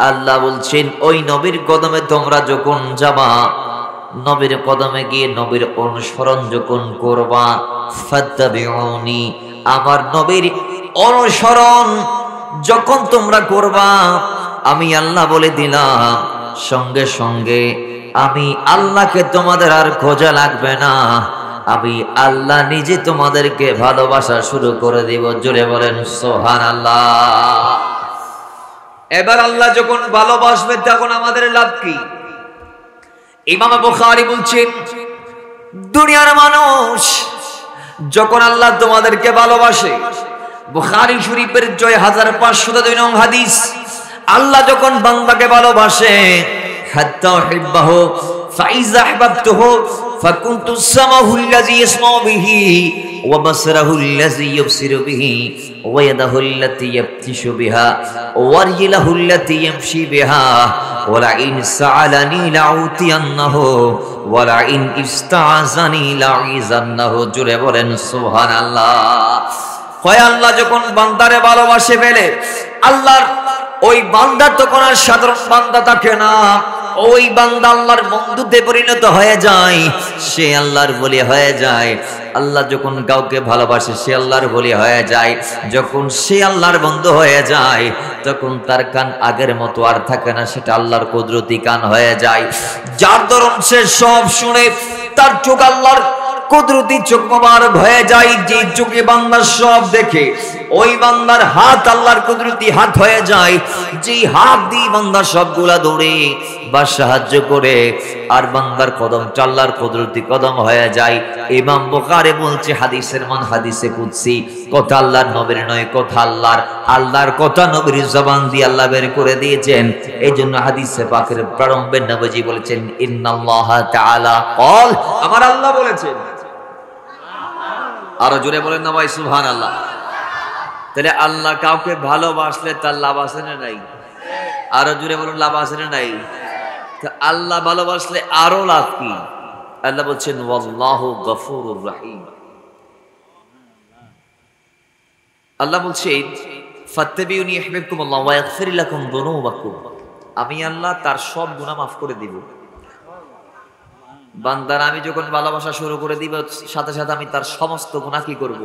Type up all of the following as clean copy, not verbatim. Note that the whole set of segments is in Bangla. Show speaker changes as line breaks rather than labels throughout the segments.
আল্লাহ বলছেন ওই নবীর কদমে তোমরা যখন যাবা, নবীর কদমে গিয়ে নবীর অনুসরণ যখন করবা, ফাত্তাবিউনি, আমার নবীর অনুসরণ যখন তোমরা করবা, আমি আল্লাহ বলে দিলাম সঙ্গে সঙ্গে আমি আল্লাহকে তোমাদের আর খোঁজা লাগবে না, আমি আল্লাহ নিজে তোমাদেরকে ভালোবাসা শুরু করে দিব। জোরে বলেন সুবহানাল্লাহ। এবার আল্লাহ যখন ভালোবাসবে তখন আমাদের লাভ কি? ইমাম বুখারী বলছেন দুনিয়ার মানুষ যখন আল্লাহ তোমাদেরকে ভালোবাসে, বুখারী শরীফের 6502 নং হাদিস, আল্লাহ যখন বান্দাকে ভালোবাসে, হাত্তা উহিব্বাহু ফাইযা আহবাবতুহু ফাকুনতু সামাহু আল্লাযী ইয়াসমাউ বিহি ওয়া বাসরাহু আল্লাযী ইউবসিরু বিহি ওয়া ইয়াদাহু আল্লাতী ইয়াবতিশু বিহা ওয়া রিজলুহু আল্লাতী ইয়ামশি বিহা ওয়া লা ইন সাআলানি লাউতিয়ান্নাহু ওয়া লা ইন ইস্তাআযানি লাউইযান্নাহু। জোরে বলেন সুবহানাল্লাহ। হয় আল্লাহ যখন বান্দারে ভালোবাসে ফেলে, আল্লাহর ওই বান্দা তখন আর সাধারণ বান্দা থাকে না, ওই বান্দা আল্লাহর বন্ধুতে পরিণত হয়ে যায়, সে আল্লাহর বলি হয়ে যায়। আল্লাহ যখন কাউকে ভালোবাসে সে আল্লাহর বলি হয়ে যায়, যখন সে আল্লাহর বন্ধু হয়ে যায় তখন তার কান আগের মতো আর থাকে না, সেটা আল্লাহর কুদরতি কান হয়ে যায়। যার দরুন সে সব শুনে, তার চোখ আল্লাহর কুদরতি চোখ মোবারক হয়ে যায়, যে চোখে বান্দা সব দেখে, ওই বান্দার হাত আল্লাহর কুদরতি হাত হয়ে যায়, যে হাত দিয়ে বান্দা সবগুলা দৌড়ে বা সাহায্য করে, আর বান্দার কদম আল্লাহর কুদরতি কদম হয়ে যায়। ইমাম বুখারী বলছে হাদিসের মান হাদিসে কুদসি, কথা আল্লাহর নবীর নয়, কথা আল্লাহর, আল্লাহর কথা নবীর জবান দিয়ে আল্লাহ বের করে দিয়েছেন। এই জন্য হাদিসে পাকের প্রারম্ভে নবীজি বলেছেন ইন্নাল্লাহা তাআলা ক্বাল, আমার আল্লাহ বলেছেন। আরো জোরে বলেন না ভাই সুবহানাল্লাহ। তাহলে আল্লাহ কাউকে ভালোবাসলে তার লাভ আছে না নাই? আরো জোরে বলুন লাভ আছে না নাই? তো আল্লাহ ভালোবাসলে আরো লাভ কি? আল্লাহ বলছেন ওয়াল্লাহু গফুরুর রহিম। আল্লাহ বলছেন ফাত্তাবিউনি ইউহিব্বুকুমুল্লাহ ওয়া ইয়াগফির লাকুম যুনুবাকুম, আমি আল্লাহ তার সব গুনাহ মাফ করে দিব। বান্দার আমি যখন ভালোবাসা শুরু করে দিব, সাথে সাথে আমি তার সমস্ত গুনাহ কি করব?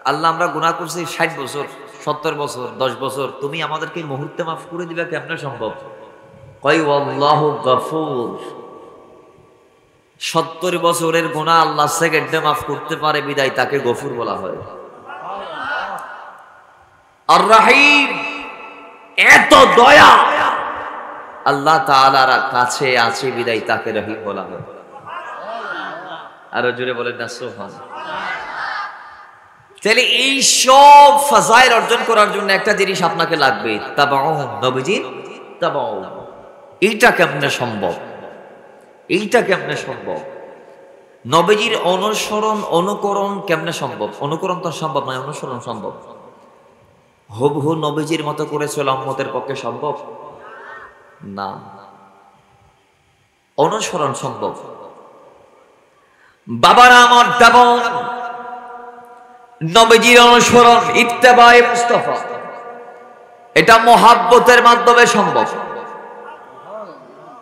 আল্লাহ আমরা গুনাহ করছি 60 বছর, 70 বছর, 10 বছর, তুমি আমাদেরকে মুহূর্তে মাফ করে দিবা কেমনে সম্ভব? কই ওয়াল্লাহু গফুর। 70 বছরের গুনাহ আল্লাহ সেকেন্ডে মাফ করতে পারে, বিদায় তাকে গফুর বলা হয়। আর রহিম, এত দয়া আল্লাহ তাআলার কাছে আছে, বিদায় তাকে রহিম বলা হয়। আরো জোরে বলেন না সুবহানাল্লাহ। তাহলে এই সব ফাজাইল অর্জন করার জন্য একটা জিনিস আপনাকে লাগবে, তাবাউ নবীজির তাবাউ। এইটা কেমনে সম্ভব? এইটা কেমনে সম্ভব? নবীজির অনুসরণ অনুকরণ কেমনে সম্ভব? অনুকরণ তো সম্ভব নয়, অনুসরণ সম্ভব। হুবহু নবীজির মতো করে চলা উম্মতের পক্ষে সম্ভব না, অনুসরণ সম্ভব। বাবারা আমার তাবাউ নবীজির অনুসরণ, ইত্তেবায়ে মুস্তাফা, এটা মুহাব্বতের মাধ্যমে সম্ভব।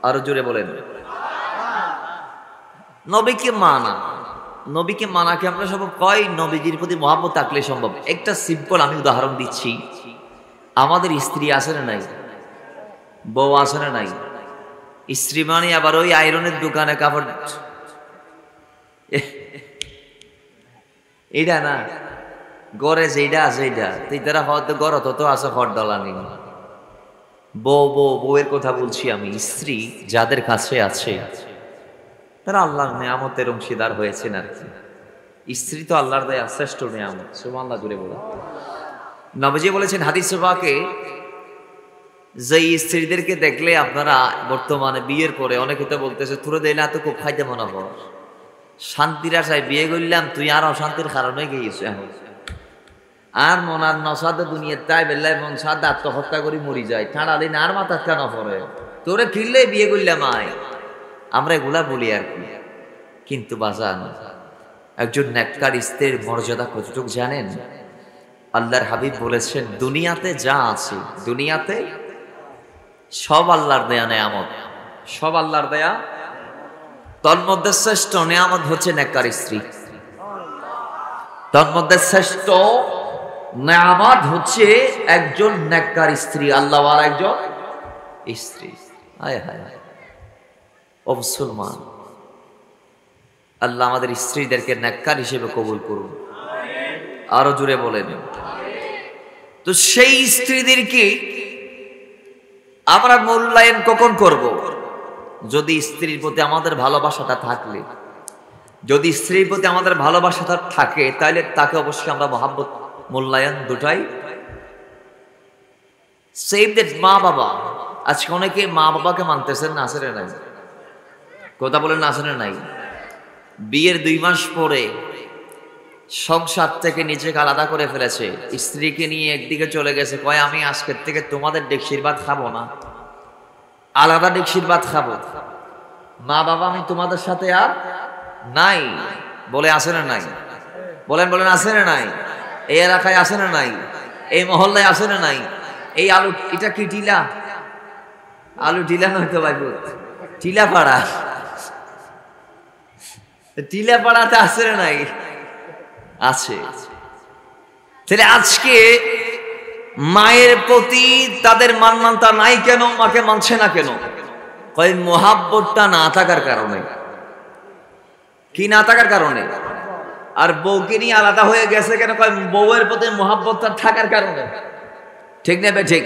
আরো জোরে বলেন নবীকে মানা। নবীকে মানা কি আমরা সম্ভব? কয় নবীজির প্রতি মুহাব্বত থাকলে সম্ভব। একটা সিম্পল আমি উদাহরণ দিচ্ছি। আমাদের স্ত্রী আছে না নাই? বউ আছে না নাই? স্ত্রী মানে আবার ওই আয়রনের দোকানে কাপড়, এইটা না, গড়ে যেটা আছে এইটা তারা হয়তো গড় তো আছে হরডলানি। বউয়ের কথা বলছি আমি। স্ত্রী যাদের কাছে আছে তারা আল্লাহর নিয়ামতের অংশীদার হয়েছেন আর কি। স্ত্রী তো আল্লাহর দেয়া শ্রেষ্ঠ নিয়ামত। সুবহানাল্লাহ জুড়ে বলে নবীজি বলেছেন হাদিসে পাকে, যে স্ত্রীদেরকে দেখলে আপনারা বর্তমানে বিয়ের পরে অনেকে তো বলতেছে তুরে দিলে এত খুব খাইতে মনে হয়, শান্তির আশায় বিয়ে করলাম, তুই আর অশান্তির কারণে গিয়েছ এখন, আর মনার নসাদে দুনিয়ার তাই বেলায় মন সাদে আত্মহত্যা করে মরি যায়, ঠান্ডা দিন আর মাথা কেন পড়ে, তোরে ফিরলে বিয়ে করলাম আয়। আমরা এগুলা বলি আর কি। কিন্তু বাজান, একজন নেককার স্ত্রীর মর্যাদা কতটুকু জানেন? আল্লাহর হাবিব বলেছেন দুনিয়াতে যা আছে, দুনিয়াতে সব আল্লাহর দেয়া নেয়ামত, সব আল্লাহর দেয়া। তন্মধ্যে শ্রেষ্ঠ নেয়ামত হচ্ছে নেককার স্ত্রী। তন্মধ্যে শ্রেষ্ঠ নেয়ামত হচ্ছে একজন নেককার স্ত্রী, আল্লাহওয়ালা একজন স্ত্রী। হায় হায় হায় ও মুসলমান, আল্লাহ আমাদের স্ত্রীদেরকে নেককার হিসেবে কবুল করুন। আরো জোরে বলেন। তো সেই স্ত্রীদেরকে আমরা মূল্যায়ন কখন করব? যদি স্ত্রীর প্রতি আমাদের ভালোবাসাটা থাকলে, যদি স্ত্রীর প্রতি আমাদের ভালোবাসাটা থাকে, তাহলে তাকে অবশ্যই আমরা মহাব্বত মূল্যায়ন দুটাই। সেভ দ্যাট মা বাবা। আজকে অনেকে মা বাবাকে মানতেছেন না, আসলে নাই। কথা বলেন না, আসলে নাই। বিয়ের 2 মাস পরে সংসার থেকে নিজেকে আলাদা করে ফেলেছে, স্ত্রীকে নিয়ে একদিকে চলে গেছে, কয় আমি আজকের থেকে তোমাদের ডেকসির ভাত খাবো না, আলাদা ডেকসির ভাত খাবো। মা বাবা আমি তোমাদের সাথে আর নাই বলে আসে না নাই? বলেন বলেন, আসে না নাই? এই এলাকায় আসে না নাই? এই মহল্লায় আসে না নাই? এই আলু, এটা কি টিলা? আলু টিলা নয়তো ভাই, টিলা পাড়া, টিলা পাড়াতে আসে না নাই? আছে। তাহলে আজকে মায়ের প্রতি তাদের মানমানতা নাই কেন? মাকে মানছে না কেন? কয় মোহাব্বতটা না থাকার কারণে। কি না থাকার কারণে? আর বউকে নিয়ে আলাদা হয়ে গেছে কেন? কয় বউয়ের প্রতি মোহাব্বতটা থাকার কারণে। ঠিক না বে ঠিক?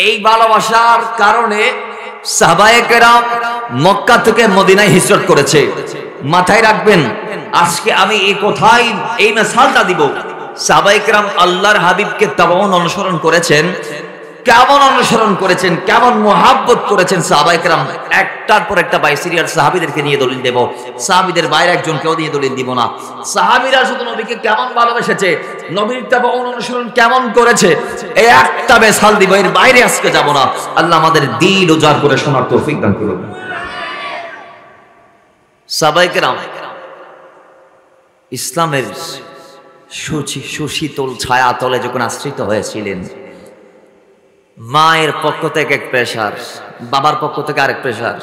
এই ভালোবাসার কারণে সাহাবায়ে কেরাম মক্কা থেকে মদিনায় হিজরত করেছে। মাথায় রাখবেন, আজকে আমি এই কথাই এই মিসালটা দিব। সাহাবায়ে কেরাম আল্লাহর হাবিবকে কেমন অনুসরণ করেছেন, কেমন অনুসরণ করেছেন, কেমন মুহাব্বত করেছেন সাহাবায়ে কেরাম। একটার পর একটা বাই সিরিয়াল সাহাবীদেরকে নিয়ে দলিল দেব, সাহাবীদের বাইরে একজন কেউ নিয়ে দলিল দিব না। সাহাবীরা শুধু নবীকে কেমন ভালোবেসেছে, নবীর তেমন অনুসরণ কেমন করেছে, এই একটা মিসাল দিব, এর বাইরে আজকে যাব না। আল্লাহ আমাদের দিল উজাড় করে শোনার তৌফিক দান করুন। সাহাবায়ে কেরাম ইসলামের সুশীতল ছায়া তলে যখন আশ্রিত হয়েছিলেন, মায়ের পক্ষ থেকে এক প্রেশার, বাবার পক্ষ থেকে আরেক প্রেশার।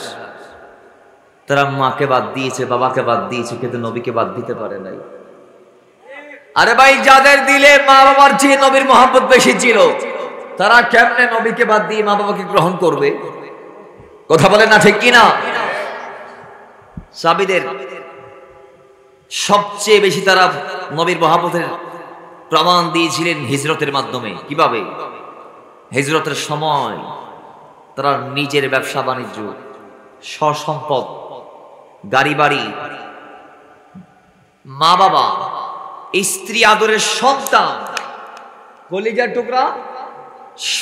তারা মাকে বাদ দিয়েছে, বাবাকে বাদ দিয়েছে, কিন্তু নবীকে বাদ দিতে পারে নাই। আরে ভাই, যাদের দিলে মা বাবার চেয়ে নবীর মহব্বত বেশি ছিল, তারা কেমনে নবীকে বাদ দিয়ে মা বাবাকে গ্রহণ করবে? কথা বলেন না, ঠিক কিনা? সাহাবীদের সবচেয়ে বেশি তারা নবীর মহব্বতের প্রমাণ দিয়েছিলেন হিজরতের মাধ্যমে। কিভাবে? হিজরতের সময় তারা নিজের ব্যবসা বাণিজ্য, সসম্পদ, গাড়ি বাড়ি, মা বাবা, স্ত্রী, আদরের সন্তান, কলিজার টুকরা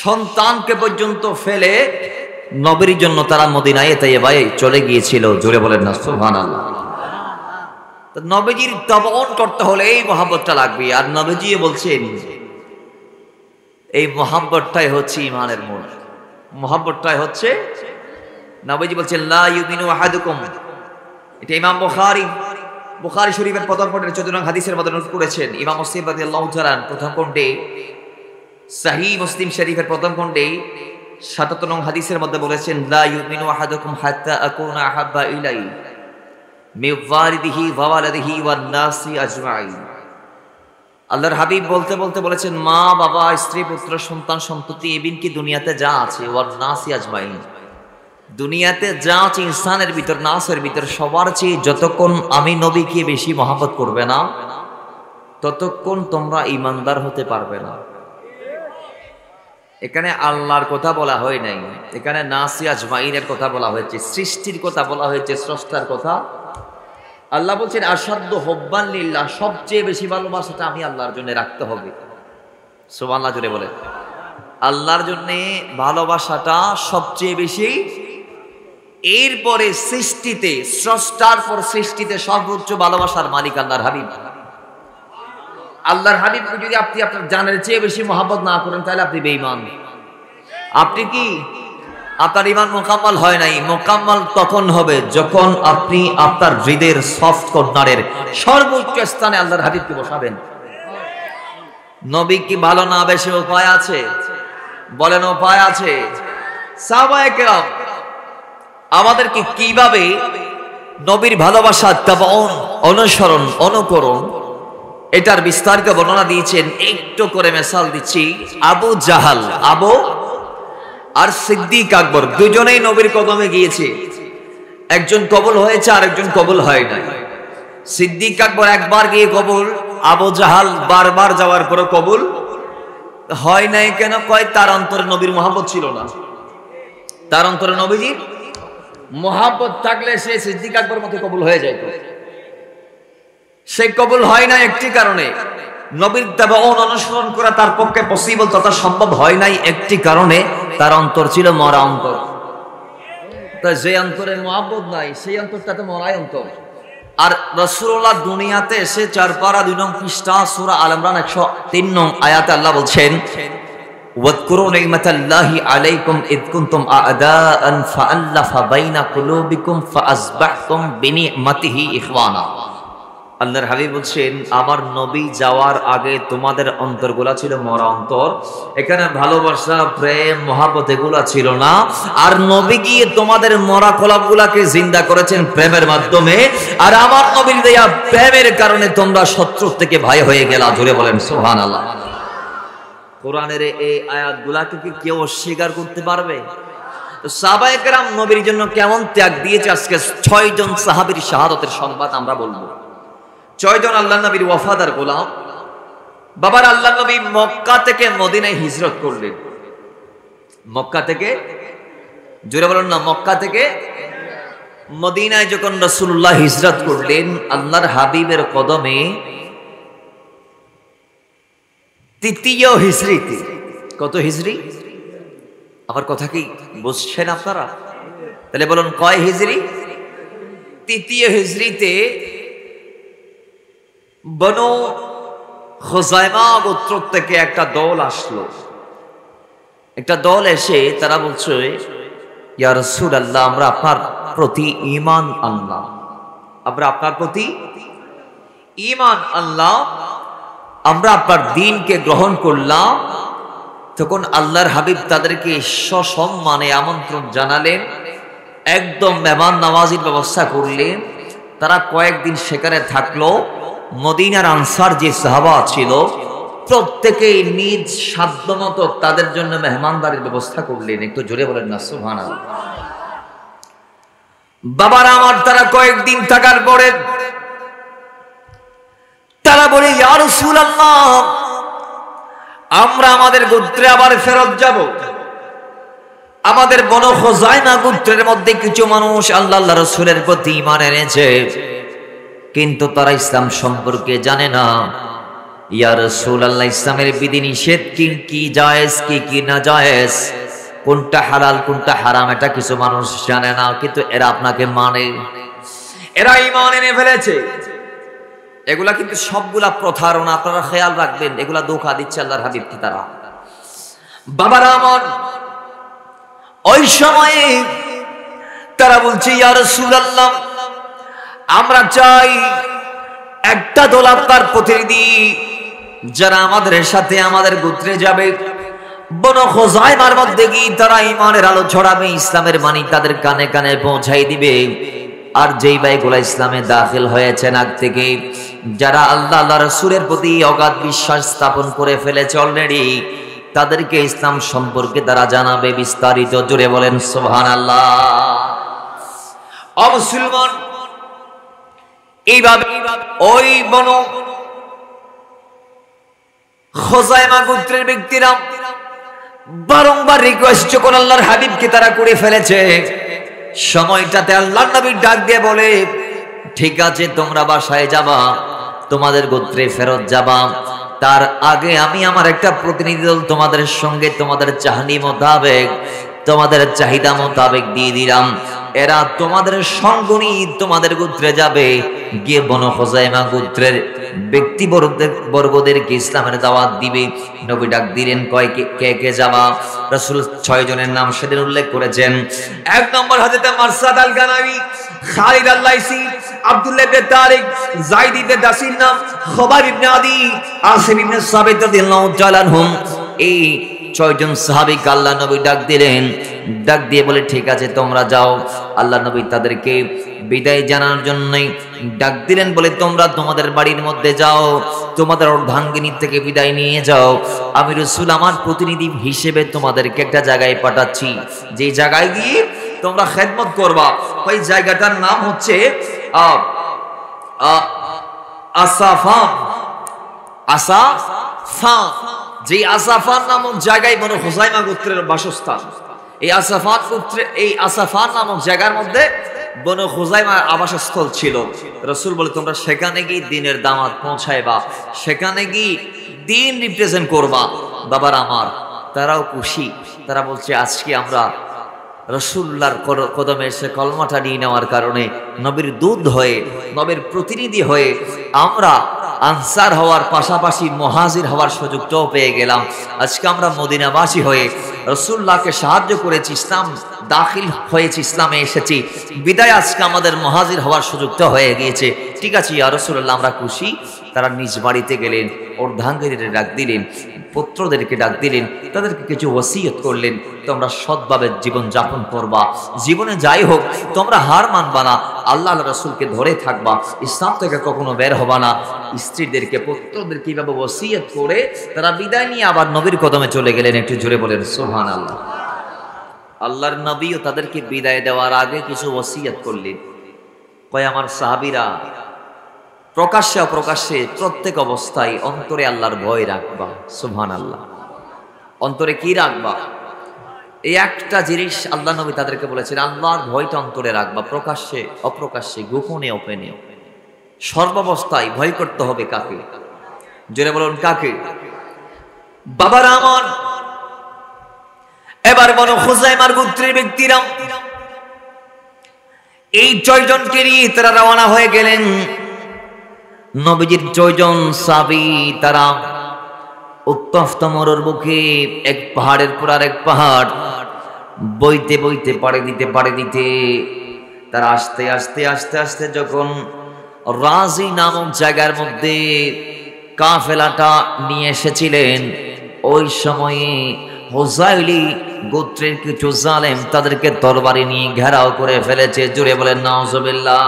সন্তানকে পর্যন্ত ফেলে নবীর জন্য তারা মদিনায় তাইয়্যিবায় চলে গিয়েছিল। জোরে বলেন না সুবহানাল্লাহ। নবীজির তবন করতে হলে এই মহব্বতটা লাগবে। আর নবীজি বলছেন এই মহব্বতটাই হচ্ছে ঈমানের মূল। মহব্বতটাই হচ্ছে, নবীজি বলছেন লা ইউমিনু আহাদুকুম, এটা ইমাম বুখারী শরীফের প্রথম খণ্ডের 14 নং হাদিসের মধ্যে নোট করেছেন। ইমাম মুসলিম রাদিয়াল্লাহু তাআলা প্রথম খণ্ডে, সহিহ মুসলিম শরীফের প্রথম খণ্ডে 77 নং হাদিসের মধ্যে বলেছেন লা ইউমিনু আহাদুকুম হাত্তা আকুনা আহাব্বা ইলাই মিন ওয়ালিদিহি ওয়া ওয়ালাদিহি ওয়ান নাসি আজমাইন। আল্লাহর হাবিব বলতে বলতে বলেছেন মা বাবা, স্ত্রী, পুত্র, সন্তান, সন্ততি, এমনকি দুনিয়াতে যা আছে, ওয়ান নাসি আজমাইন, দুনিয়াতে যা আছে ইনসানের ভিতর, নাসের ভিতর, সবার চেয়ে যতক্ষণ আমি নবীকে বেশি মহব্বত করবে না, ততক্ষণ তোমরা ঈমানদার হতে পারবে না। এখানে আল্লাহর কথা বলা হয় নাই, এখানে নাসি আজমাইনের কথা বলা হয়েছে, সৃষ্টির কথা বলা হয়েছে, স্রষ্টার কথা। আল্লাহ বলছেন আশাদ্দু হুব্বান লিল্লাহ, সবচেয়ে বেশি ভালোবাসাটা আমি আল্লাহর জন্য রাখতে হবে। সুবহানাল্লাহ জোরে বলে। আল্লাহর জন্য ভালোবাসাটা সবচেয়ে বেশি। এরপরে সৃষ্টিতে, স্রষ্টার পর সৃষ্টিতে সর্বোচ্চ ভালোবাসার মালিক আল্লাহর হাবিব। আল্লাহর হাবিবকে যদি আপনি আপনার জানের চেয়ে বেশি মহব্বত না করেন, তাহলে আপনি বেঈমান। আপনি কি, আপনার ঈমান মোকাম্মল হয় নাই। মোকাম্মল তখন হবে যখন আপনি আপনার হৃদয়ের সফট কর্নারের সর্বোচ্চ স্থানে আল্লাহর হাবিবকে বসাবেন। নবী কি ভালো না বেশি উপায় আছে? বলেন উপায় আছে? সাহাবায়ে কেরাম আমাদেরকে কিভাবে নবীর ভালোবাসা তাবাউন অনুসরণ অনুকরণ এটার বিস্তারিত বর্ণনা দিয়েছেন। একটু করে মিসাল দিচ্ছি। আবু জাহাল আবু আর সিদ্দিক আকবর দুজনেই নবীর কদমে গিয়েছে। একজন কবুল হয়েছে আর একজন কবুল হয় নাই। সিদ্দিক আকবর একবার গিয়ে কবুল, আবু জাহাল বারবার যাওয়ার পরে কবুল হয় নাই। কেন? কয় তার অন্তরে নবীর মহব্বত ছিল না। তার অন্তরে নবীজির মহব্বত থাকলে সে সিদ্দিক আকবর মতো কবুল হয়ে যায়। সে কবুল হয় না একটি কারণে, নবীর তাবাউন অনুসরণ করা তার পক্ষে পসিবল তথা সম্ভব হয় নাই একটি কারণে, তার অন্তর ছিল মরা অন্তর। তাই যে অন্তরে মহব্বত নাই সেই অন্তরটাতে মরাই অন্তর। আর রাসূলুল্লাহ দুনিয়াতে এসে 4 পারা 2 নং পৃষ্ঠা সূরা আল ইমরান 103 নং আয়াতে আল্লাহ বলছেন, ওয়াজকুরু নি'মাতাল্লাহি আলাইকুম ইয কুনতুম আ'দাআন ফাআল্লাফা বাইনা কুলুবিকুম ফাআসবাহতুম বিনি'মাতিহি ইখওয়ানা। আল্লাহর হাবিব বলছেন, আমার নবী যাওয়ার আগে তোমাদের অন্তরগুলা ছিল মরা অন্তর। এখানে ভালোবাসা, প্রেম, মহব্বত এগুলা ছিল না। আর নবী গিয়ে তোমাদের মরা কলবগুলাকে জিন্দা করেছেন প্রেমের মাধ্যমে। আর আমার নবীর দেয়া প্রেমের কারণে তোমরা শত্রু থেকে ভয় হয়ে গেলা। জোরে বলেন সুবহানাল্লাহ। কোরআনের এই আয়াতগুলাকে কি কেউ অস্বীকার করতে পারবে? তো সাহাবায়ে কেরাম নবীর জন্য কেমন ত্যাগ দিয়েছে, আজকে 6 জন সাহাবীর শাহাদাতের সংবাদ আমরা বলবো। 6 জন আল্লাহ নবীর ওয়াফাদার গোলাম। বাবার আল্লাহ নবী মক্কা থেকে মদিনায় হিজরত করলেন। মক্কা থেকে, জোরে বলেন না, মক্কা থেকে মদিনায় যখন রাসূলুল্লাহ হিজরত করলেন, আল্লাহর হাবিবের কদমে 3য় হিজরিতে, কত হিজরি? আমার কথা কি বুঝছেন আপনারা? তাহলে বলুন কয় হিজরি? 3য় হিজরিতে বনু খুজাইমা গোত্র থেকে একটা দল আসলো। একটা দল এসে তারা বলছে, ইয়া রাসূলুল্লাহ, আমরা আপনার প্রতি ঈমান আনলাম, আমরা আপনার প্রতি ঈমান আনলাম, আমরা আপনার দ্বীনকে গ্রহণ করলাম। তখন আল্লাহর হাবিব তাদেরকে সসম্মানে আমন্ত্রণ জানালেন, একদম মেহমান নওয়াজির ব্যবস্থা করলেন। তারা কয়েকদিন সেখানে থাকলো। মদিনার আনসার যে সাহাবা ছিল প্রত্যেকেই নিজ সাধ্যমতো তাদের জন্য মেহমানদারির ব্যবস্থা করলেন। একটু জোরে বলেন না সুবহানাল্লাহ। বাবার আমার তারা কয়েকদিন থাকার পরে তারা বলে, ইয়া রাসূলুল্লাহ, আমরা আমাদের গোত্রে আবার ফেরত যাব। আমাদের বনু খুজাইমা গোত্রের মধ্যে কিছু মানুষ আল্লাহর রাসূলের প্রতি ঈমান এনেছে, কিন্তু তারা ইসলাম সম্পর্কে জানে না। ইয়া রাসূলুল্লাহ, ইসলামের বিধিনিষেধ কি জায়েজ কি না জায়েজ, কোনটা হালাল কোনটা হারাম, এটা কিছু মানুষ জানে না, কিন্তু এরা আপনাকে মানে, এরা ঈমান এনে ফেলেছে। এগুলা কিন্তু সবগুলা প্রতারণা, আপনারা খেয়াল রাখবেন, এগুলা ধোঁকা দিচ্ছে আল্লাহর হাবিবকে তারা। বাবারা আমার, ওই সময়ে তারা বলছে, ইয়া রাসূলুল্লাহ, আমরা চাই একটা দল আপনার প্রতিনিধি যারা আমাদের সাথে আমাদের গোত্রে যাবে, বনু খুজাইমার মধ্যে গিয়ে তারা ঈমানের আলো ছড়াবে, ইসলামের বাণী তাদের কানে কানে পৌঁছাই দিবে। আর যেই ভাইগুলা ইসলামে দাখিল হয়েছেন আগ থেকে, যারা আল্লাহ রাসূলের প্রতি অগাধ বিশ্বাস স্থাপন করে ফেলেছে অলরেডি, তাদেরকে ইসলাম সম্পর্কে তারা জানাবে বিস্তারিত। জোরে বলেন সুবহানাল্লাহ। ও মুসলমান, এইভাবে ওই বনু খুজাইমা গোত্রের ব্যক্তিরা বারংবার রিকোয়েস্ট যখন আল্লাহর হাবিবকে তারা করে ফেলেছে, সময়টাতে আল্লাহর নবী ডাক দিয়ে বলে, ঠিক আছে তোমরা বাসায় যাবা, তোমাদের গোত্রে ফেরত যাবা, তার আগে আমি আমার একটা প্রতিনিধি দল তোমাদের সঙ্গে তোমাদের চাহনি মোতাবেক, তোমাদের চাহিদা মোতাবেক দিয়ে দিলাম। এরা তোমাদের সঙ্গ নিয়ে তোমাদের গোত্রে যাবে, গিয়ে বনু খুজাইমা গোত্রের ব্যক্তিবর্গদেরকে ইসলামের দাওয়াত দিবে। নবী ডাক দিলেন, কয় কে কে যাবা? রাসূল 6 জনের নাম সেদিন উল্লেখ করেছেন। 1 নম্বর হযরত মারসাদ আল গানাবী, খালিদ আল লাইসি, আব্দুল্লাহ ইবনে তারিক, যায়েদ ইবনে দাসিনা, খুবাইব ইবনে আদি, আসিম ইবনে সাবিত রাদিয়াল্লাহু তাআলা আনহুম। এই 6 জন সাহাবীকে আল্লাহ নবী ডাক দিলেন, ডাক দিয়ে বলে ঠিক আছে তোমরা যাও। আল্লাহ নবী তাদেরকে বিদায় জানানোর জন্যই ডাক দিলেন, বলে তোমরা তোমাদের বাড়ির মধ্যে যাও, তোমাদের অর্ধাঙ্গিনী থেকে বিদায় নিয়ে যাও। আমি রাসূল আমার প্রতিনিধি হিসেবে তোমাদেরকে একটা জায়গায় পাঠাচ্ছি, যে জায়গায় গিয়ে তোমরা খেদমত করবা। ওই জায়গাটার নাম হচ্ছে আসাফান। আসাফান, যে আসাফান নামক জায়গায় বনু খুজাইমা গোত্রের বাসস্থান। এই আসাফান নামক জায়গার মধ্যে বনু খুজাইমার আবাসস্থল ছিল। রাসূল বলে তোমরা সেখানে গিয়ে দ্বীনের দাওয়াত পৌঁছাইবা, সেখানে গিয়ে দ্বীন রিপ্রেজেন্ট করবা। বাবার আমার, তারাও খুশি। তারা বলছে আজকে আমরা রাসূলুল্লাহর কদমে এসে কলমাটা নিয়ে নেওয়ার কারণে নবীর দূত হয়ে, নবীর প্রতিনিধি হয়ে আমরা আনসার হওয়ার পাশাপাশি মুহাজির হওয়ার সুযোগটাও পেয়ে গেলাম। আজকে আমরা মদিনাবাসী হয়ে রাসূলুল্লাহকে সাহায্য করেছি, ইসলাম দাখিল হয়েছি, ইসলামে এসেছি, বিদায় আজকে আমাদের মুহাজির হওয়ার সুযোগটা হয়ে গিয়েছে। ঠিক আছে ইয়া রাসূলুল্লাহ, আমরা খুশি। তারা নিজ বাড়িতে গেলেন, অর্ধাঙ্গিনীদের ডাক দিলেন, পুত্রদেরকে ডাক দিলেন, তাদেরকে কিছু ওসিয়ত করলেন, তোমরা সৎভাবে জীবন যাপন করবা, জীবনে যাই হোক তোমরা হার মানবা না, আল্লাহ রাসূলকে ধরে থাকবা, ইসলাম থেকে কখনো বের হবা না। স্ত্রীদেরকে পুত্রদের কিভাবে ওসিয়ত করে তারা বিদায় নিয়ে আবার নবীর কদমে চলে গেলেন। একটু জোরে বলেন সুবহানাল্লাহ। আল্লাহর নবীও তাদেরকে বিদায় দেওয়ার আগে কিছু ওসিয়ত করলেন। কয় আমার সাহাবীরা প্রকাশ্যে অপ্রকাশ্যে প্রত্যেক অবস্থায় অন্তরে আল্লাহর ভয় রাখবা। সুবহানাল্লাহ। অন্তরে কি রাখবা? এই একটা জিনিস আল্লাহ নবী তাদেরকে বলেছেন, আল্লাহর ভয়টা অন্তরে রাখবা, প্রকাশ্যে অপ্রকাশ্যে, গোপনে ওপেনে, সর্বাবস্থায় ভয় করতে হবে। কাকে? জোরে বলুন কাকে? বাবার আমার, এবার বনু খুজাইমার গোত্রের ব্যক্তিরা এই 6 জনকে নিয়ে তারা রওনা হয়ে গেলেন। নবীজির 6 জন সাহাবী তারা উত্তপ্ত মরুর বুকে এক পাহাড়ের পর আরেক পাহাড় বইতে বইতে পাড়ে দিতে তারা আস্তে আস্তে আস্তে আস্তে যখন রাজি নামক জায়গার মধ্যে কাফেলাটা নিয়ে এসেছিলেন, ওই সময়ে হুযাইলি গোত্রের কিছু জালেম তাদেরকে তরবারি নিয়ে ঘেরাও করে ফেলেছে। জুড়ে বলেন নাউজুবিল্লাহ।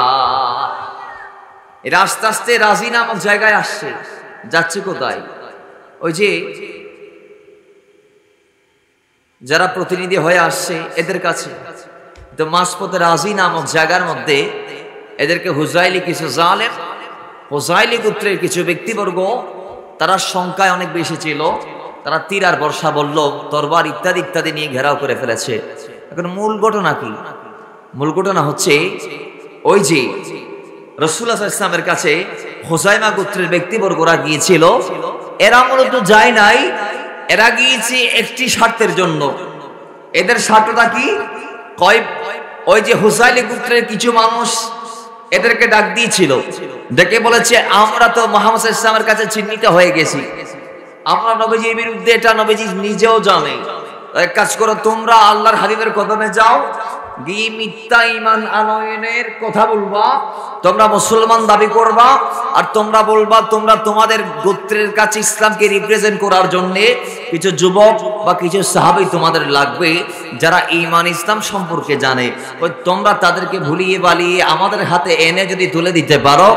এরা আস্তে আস্তে রাজি নামক জায়গায় আসছে। যাচ্ছে কোথায়? ওই যে যারা প্রতিনিধি হয়ে আসছে এদের কাছে। তো মাঝপথে রাজি নামক জায়গার মধ্যে এদেরকে হুযাইলি কিছু জালেম, হুযাইলি গোত্রের কিছু ব্যক্তিবর্গ, তারা সংখ্যায় অনেক বেশি ছিল, তারা তীর আর বর্ষা বলল, তরবার ইত্যাদি ইত্যাদি নিয়ে ঘেরাও করে ফেলেছে। এখন মূল ঘটনা কি? মূল ঘটনা হচ্ছে ওই যে রাসূলুল্লাহ সাল্লাল্লাহু আলাইহি ওয়াসাল্লামের কাছে খুজাইমা গোত্রের ব্যক্তিবর্গরা গিয়েছিল, এরা মূলত যায় নাই, এরা গিয়েছে একটি স্বার্থের জন্য। এদের স্বার্থটা কি? ওই যে হুযাইলি গোত্রের কিছু মানুষ এদেরকে ডাক দিয়েছিল, ডেকে বলেছে আমরা তো মুহাম্মদ সাল্লাল্লাহু আলাইহি ওয়াসাল্লামের কাছে চিহ্নিত হয়ে গেছি, আমরা নবীজির বিরুদ্ধে, এটা নবীজি নিজেও জানে, এক কাজ করো তোমরা আল্লাহর হাবিবের কদমে যাও, গিয়ে মিথ্যা ঈমান আনয়নের কথা বলবা, তোমরা মুসলমান দাবি করবা, আর তোমরা বলবা তোমরা তোমাদের গোত্রের কাছে ইসলামকে রিপ্রেজেন্ট করার জন্য কিছু যুবক বা কিছু সাহাবী তোমাদের লাগবে যারা ঈমান ইসলাম সম্পর্কে জানে। তোমরা তাদেরকে ভুলিয়ে বালিয়ে আমাদের হাতে এনে যদি তুলে দিতে পারো,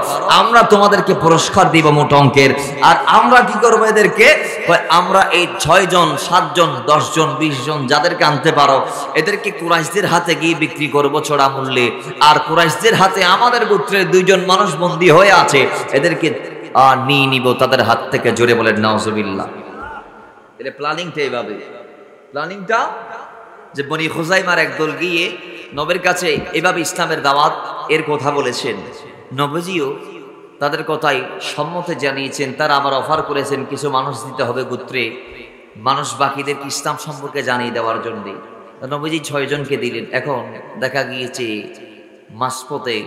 আমরা তোমাদেরকে পুরস্কার দিব মোটা অঙ্কের। আর আমরা কি করবো এদেরকে? আমরা এই 6 জন 7 জন 10 জন 20 জন যাদেরকে আনতে পারো, এদেরকে কুরাইশদের হাতে গিয়ে বিক্রি করবো চড়া মূল্যে। আর কুরাইশদের হাতে আমাদের গোত্রের 2 জন মানুষ বন্দী হয়ে আছে, এদেরকে নিয়ে নিব তাদের হাত থেকে। জোরে বলেন নাউজুবিল্লাহ। এর প্ল্যানিংটা এইভাবে, প্ল্যানিংটা যে বনি খুজাইমার একদল গিয়ে নবীর কাছে এভাবে ইসলামের দাওয়াত এর কথা বলেছেন। নবীজিও তাদের কথাই সম্মতি জানিয়েছেন। তারা আমার অফার করেছেন কিছু মানুষ দিতে হবে গোত্রে, মানুষ বাকিদের ইসলাম সম্পর্কে জানিয়ে দেওয়ার জন্য। নবীজি 6 জনকে দিলেন। এখন দেখা গিয়েছে মাঝপথে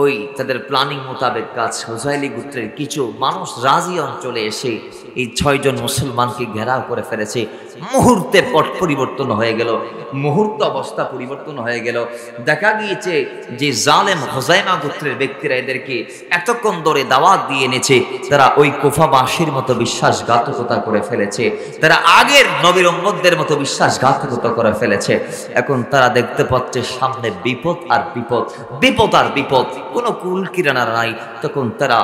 ওই তাদের প্ল্যানিং মোতাবেক কাজ, হুযাইলি গোত্রের কিছু মানুষ রাজি অঞ্চলে এসে এই 6 জন মুসলমানকে ঘেরাও করে ফেলেছে। মুহূর্তে পট পরিবর্তন হয়ে গেল, মুহূর্ত অবস্থা পরিবর্তন হয়ে গেল। দেখা গিয়েছে যে জালেম হুজাইমা গোত্রের ব্যক্তিরা এদেরকে এতক্ষণ ধরে দাওয়াত দিয়ে এনেছে, তারা ওই কুফাবাসীর মতো বিশ্বাসঘাতকতা করে ফেলেছে, তারা আগের নবীর উম্মতদের মতো বিশ্বাসঘাতকতা করে ফেলেছে। এখন তারা দেখতে পাচ্ছে সামনে বিপদ আর বিপদ, বিপদ আর বিপদ, কোনো কুল কিরানা নাই। তখন তারা